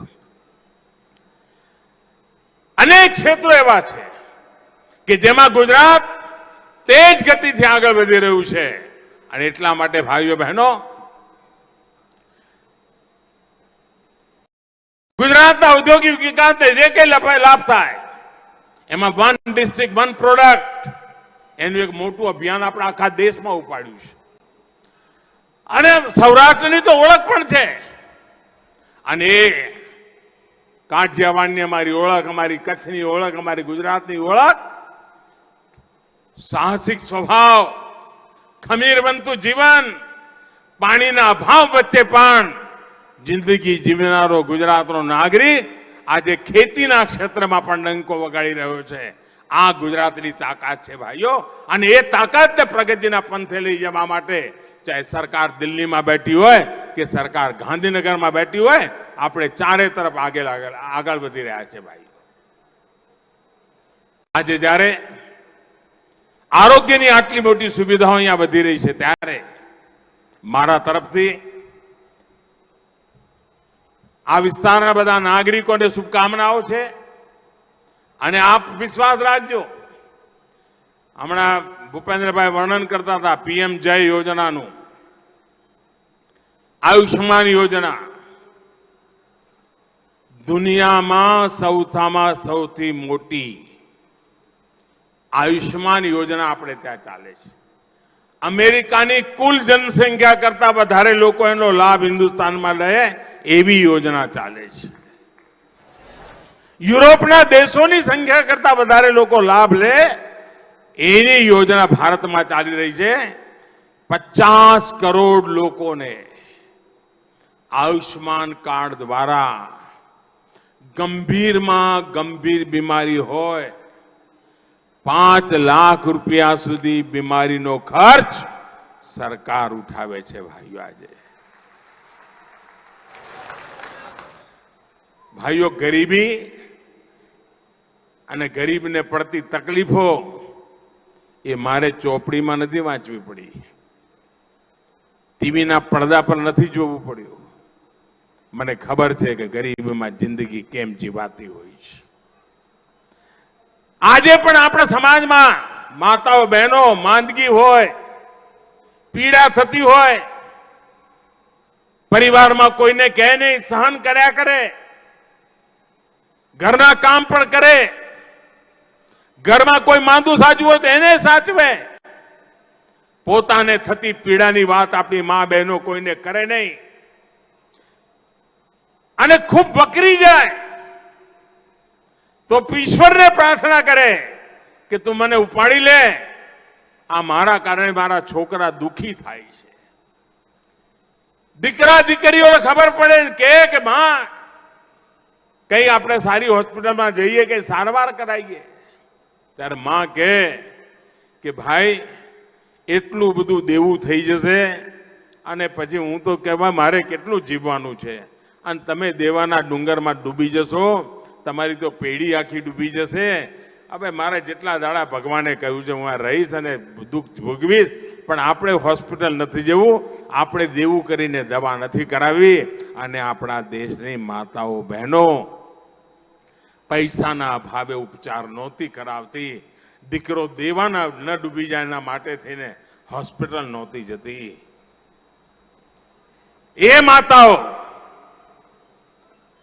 અનેક ક્ષેત્રો એવા છે કે જેમાં ગુજરાત તેજ ગતિથી આગળ વધી રહ્યું છે. અને એટલા માટે ભાઈઓ બહેનો, ગુજરાતના ઔદ્યોગિક વિકાસને જે કંઈ લાભ થાય એમાં વન ડિસ્ટ્રિક્ટ વન પ્રોડક્ટ એનું એક મોટું અભિયાન આપણે આખા દેશમાં ઉપાડ્યું છે. અને સૌરાષ્ટ્રની તો ઓળખ પણ છે. અને એ કાઠિયાવાડની અમારી ઓળખ, અમારી કચ્છની ઓળખ, અમારી ગુજરાતની ઓળખ સાહસિક સ્વભાવ, ખમીરવંતું જીવન, પાણીના અભાવ વચ્ચે પણ જિંદગી જીવનારો ગુજરાતનો નાગરિક આજે ખેતીના ક્ષેત્રમાં પણ ડંકો વગાડી રહ્યો છે. આ ગુજરાતની તાકાત છે ભાઈઓ, અને એ તાકાતને પ્રગતિના પંથે લઈ જવા માટે ચાહે સરકાર દિલ્હીમાં બેઠી હોય કે સરકાર ગાંધીનગરમાં બેઠી હોય, આપણે ચારે તરફ આગળ વધી રહ્યા છે ભાઈ. આજે જ્યારે આરોગ્યની આટલી મોટી સુવિધાઓ અહીંયા વધી રહી છે, ત્યારે મારા તરફથી આ વિસ્તારના બધા નાગરિકોને શુભકામનાઓ છે. અને આપ વિશ્વાસ રાખજો, હમણાં ભૂપેન્દ્રભાઈ વર્ણન કરતા હતા પીએમ જય યોજનાનું, આયુષ્માન યોજના દુનિયામાં સૌથી મોટી આયુષ્માન યોજના આપણે ત્યાં ચાલે છે. અમેરિકાની કુલ જનસંખ્યા કરતા વધારે લોકો એનો લાભ હિન્દુસ્તાનમાં લે એવી યોજના ચાલે છે. યુરોપના દેશોની સંખ્યા કરતા વધારે લોકો લાભ લે એની યોજના ભારતમાં ચાલી રહી છે. 50 કરોડ લોકોને આયુષ્માન કાર્ડ દ્વારા ગંભીરમાં ગંભીર બીમારી હોય 5 લાખ રૂપિયા સુધી બીમારીનો ખર્ચ સરકાર ઉઠાવે છે ભાઈઓ. આજે ભાઈઓ, ગરીબી અને ગરીબને પડતી તકલીફો એ મારે ચોપડીમાં નથી વાંચવી પડી, ટીવીના પડદા પર નથી જોવું પડ્યું. મને ખબર છે કે ગરીબીમાં જિંદગી કેમ જીવાતી હોય છે. આજે પણ આપણા સમાજમાં માતાઓ બહેનો માંદગી હોય, પીડા થતી હોય, પરિવારમાં કોઈને કહે નહીં, સહન કર્યા કરે, ઘરના કામ પણ કરે, ઘરમાં કોઈ માંદું સાચવું હોય તો એને સાચવે, પોતાને થતી પીડાની વાત આપણી મા બહેનો કોઈને કરે નહીં, અને ખૂબ વકરી જાય તો ઈશ્વરને પ્રાર્થના કરે કે તું મને ઉપાડી લે, આ મારા કારણે મારા છોકરા દુખી થાય છે. દીકરા દીકરીઓને ખબર પડે કે માં કઈ આપણે સારી હોસ્પિટલમાં જઈએ કે સારવાર કરાવીએ, ત્યારે માં કે ભાઈ એટલું બધું દેવું થઈ જશે અને પછી હું તો કહેવા મારે કેટલું જીવવાનું છે, અને તમે દેવાના ડુંગરમાં ડૂબી જશો, તમારી તો પેઢી આખી ડૂબી જશે. હવે મારે જેટલા દાડા ભગવાને કહ્યું છે હું આ રહીશ અને દુઃખ ભોગવીશ, પણ આપણે હોસ્પિટલ નથી જવું, આપણે દેવું કરીને દવા નથી કરાવી. અને આપણા દેશની માતાઓ બહેનો પૈસાના અભાવે ઉપચાર નહોતી કરાવતી, દીકરો દેવાના ન ડૂબી જાય એના માટે થઈને હોસ્પિટલ નહોતી જતી. એ માતાઓ,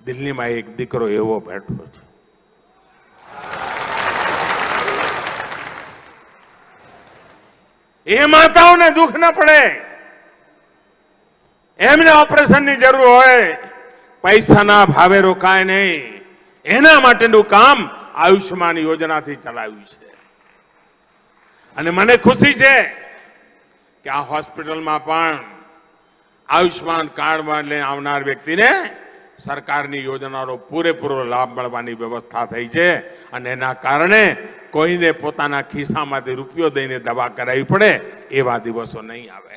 દિલ્હીમાં એક દીકરો એવો બેઠો છે, એ માતાઓને દુઃખ ન પડે, એમને ઓપરેશનની જરૂર હોય, પૈસાના ભાવે રોકાય નહીં, એના માટેનું કામ આયુષ્માન યોજનાથી ચલાવ્યું છે. અને મને ખુશી છે કે આ હોસ્પિટલમાં પણ આયુષ્માન કાર્ડમાં લઈને આવનાર વ્યક્તિને સરકારની યોજનાનો પૂરેપૂરો લાભ મળવાની વ્યવસ્થા થઈ છે. અને એના કારણે કોઈને પોતાના ખિસ્સામાંથી રૂપિયો દઈને દવા કરાવી પડે એવા દિવસો નહીં આવે.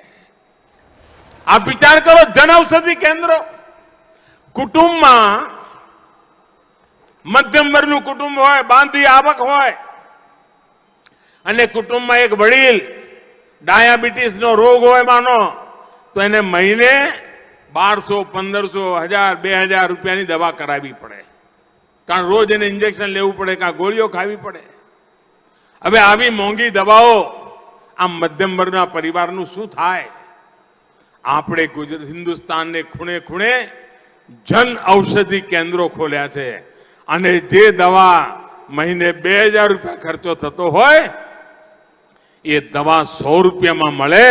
આપ વિચાર કરો, જનઔષધિ કેન્દ્રો, કુટુંબમાં મધ્યમ વર્ગનું કુટુંબ હોય, બાંધી આવક હોય, અને કુટુંબમાં એક વડીલ ડાયાબિટીસનો રોગ હોય માનો, તો એને મહિને 1200, 1500, 1000, 2000 રૂપિયાની દવા કરાવવી પડે, કારણ રોજ એને ઇન્જેક્શન લેવું પડે, કાં ગોળીઓ ખાવી પડે. હવે આવી મોંઘી દવાઓ આ મધ્યમ વર્ગના પરિવારનું શું થાય? આપણે હિન્દુસ્તાનને ખૂણે ખૂણે જન ઔષધિ કેન્દ્રો ખોલ્યા છે, અને જે દવા મહિને 2000 રૂપિયા ખર્ચો થતો હોય એ દવા 100 રૂપિયામાં મળે,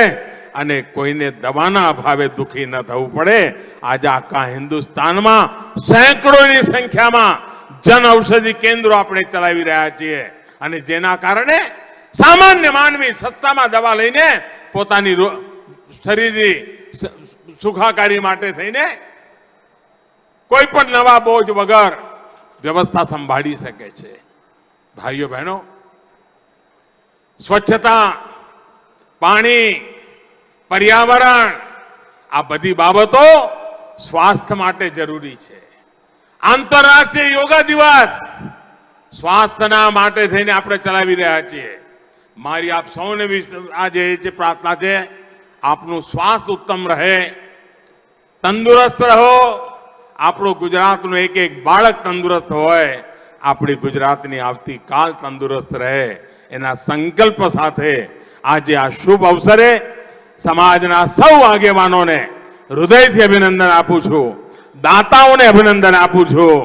અને કોઈને દવાના અભાવે દુઃખી ન થવું પડે. આજે આખા હિન્દુસ્તાનમાં સેંકડોની સંખ્યામાં જન ઔષધિ કેન્દ્રો આપણે ચલાવી રહ્યા છીએ, અને જેના કારણે સામાન્ય માનવી સસ્તામાં દવા લઈને પોતાની શરીરની સુખાકારી માટે થઈને કોઈ પણ નવા બોજ વગર વ્યવસ્થા સંભાળી શકે છે. ભાઈઓ બહેનો, સ્વચ્છતા, પાણી, પર્યાવરણ, આ બધી બાબતો સ્વાસ્થ્ય માટે જરૂરી છે. આંતરરાષ્ટ્રીય યોગા દિવસ સ્વાસ્થ્યના માટે થઈને આપણે ચલાવી રહ્યા છીએ. મારી આપ સૌને આજે જે પ્રાર્થના છે, આપનું સ્વાસ્થ્ય ઉત્તમ રહે, તંદુરસ્ત રહો. આપણું ગુજરાતનું એક એક બાળક તંદુરસ્ત હોય, આપણી ગુજરાતની આવતીકાલ તંદુરસ્ત રહે, એના સંકલ્પ સાથે આજે આ શુભ અવસરે સમાજના સૌ આગેવાનોને હૃદયથી અભિનંદન આપું છું. દાતાઓને અભિનંદન આપું છું.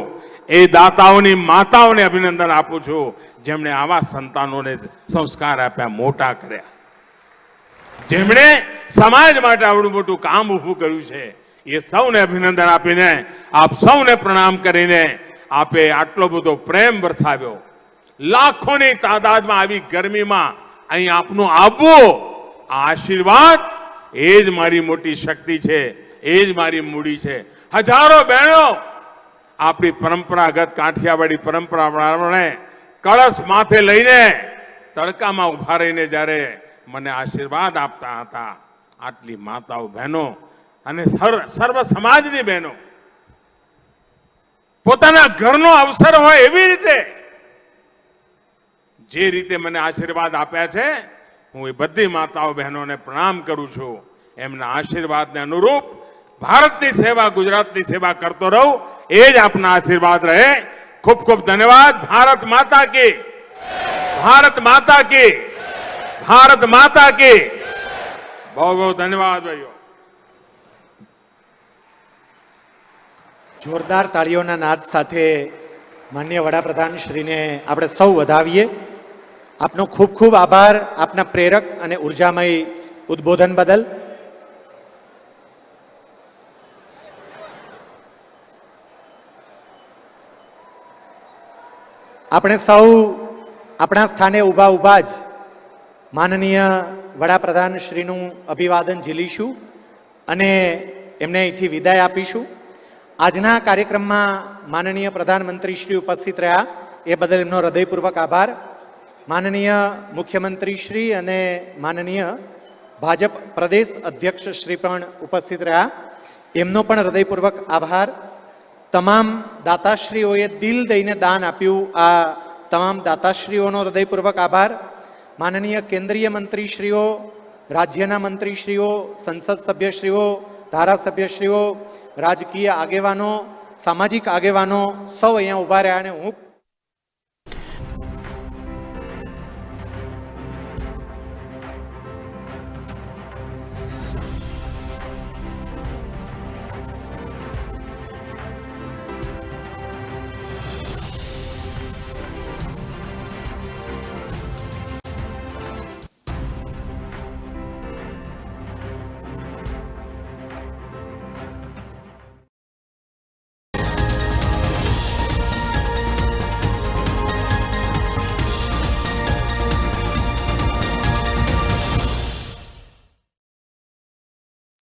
એ દાતાઓની માતાઓને અભિનંદન આપું છું, જેમણે આવા સંતાનોને સંસ્કાર આપ્યા, મોટા કર્યા, જેમણે સમાજ માટે આવડું મોટું કામ ઊભું કર્યું છે. એ સૌને અભિનંદન આપીને, આપ સૌને પ્રણામ કરીને આપે આટલો બધો પ્રેમ વરસાવ્યો. લાખોની તાદાદમાં આવી ગરમીમાં અહીં આપનું આવવું, આ આશીર્વાદ, એ જ મારી મોટી શક્તિ છે, એ જ મારી મૂડી છે. હજારો બહેનો આપણી પરંપરાગત કાઠિયાવાડી પરંપરા પ્રમાણે કળશ માથે લઈને તડકામાં ઉભા રહીને જ્યારે મને આશીર્વાદ આપતા હતા, આટલી માતાઓ, બહેનો અને સર્વ સમાજની બહેનો પોતાના ઘરનો અવસર હોય એવી રીતે જે રીતે મને આશીર્વાદ આપ્યા છે, હું એ બધી માતાઓ બહેનોને પ્રણામ કરું છું. એમના આશીર્વાદને અનુરૂપ ભારતની સેવા, ગુજરાતની સેવા કરતો રહું, એ જ આપના આશીર્વાદ રહે. ખૂબ ખૂબ ધન્યવાદ. ભારત માતા કી, ભારત માતા કી, ભારત માતા કી. બહુ બહુ ધન્યવાદ ભાઈઓ. જોરદાર તાળીઓના નાદ સાથે માનનીય વડાપ્રધાન શ્રીને આપણે સૌ વધાવીએ. આપનો ખૂબ ખૂબ આભાર આપના પ્રેરક અને ઉર્જામય ઉદ્બોધન બદલ. આપણે સૌ આપણા સ્થાને ઊભા ઊભા જ માનનીય વડાપ્રધાન શ્રીનું અભિવાદન ઝીલીશું અને એમને અહીંથી વિદાય આપીશું. આજના કાર્યક્રમમાં માનનીય પ્રધાનમંત્રી શ્રી ઉપસ્થિત રહ્યા, એ બદલ એમનો હૃદયપૂર્વક આભાર. માનનીય મુખ્યમંત્રી શ્રી અને માનનીય ભાજપ પ્રદેશ અધ્યક્ષ શ્રી પણ ઉપસ્થિત રહ્યા, એમનો પણ હૃદયપૂર્વક આભાર. તમામ દાતાશ્રીઓએ દિલ દઈને દાન આપ્યું, આ તમામ દાતાશ્રીઓનો હૃદયપૂર્વક આભાર. માનનીય કેન્દ્રીય મંત્રીશ્રીઓ, રાજ્યના મંત્રીશ્રીઓ, સંસદ સભ્યશ્રીઓ, ધારાસભ્યશ્રીઓ, રાજકીય આગેવાનો, સામાજિક આગેવાનો સૌ અહીંયા ઉભા રહ્યા અને હું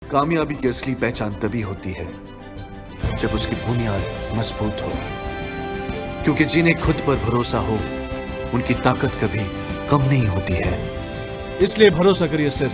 कामयाबी की असली पहचान तभी होती है जब उसकी बुनियाद मजबूत हो, क्योंकि जिन्हें खुद पर भरोसा हो उनकी ताकत कभी कम नहीं होती है. इसलिए भरोसा करिए सिर्फ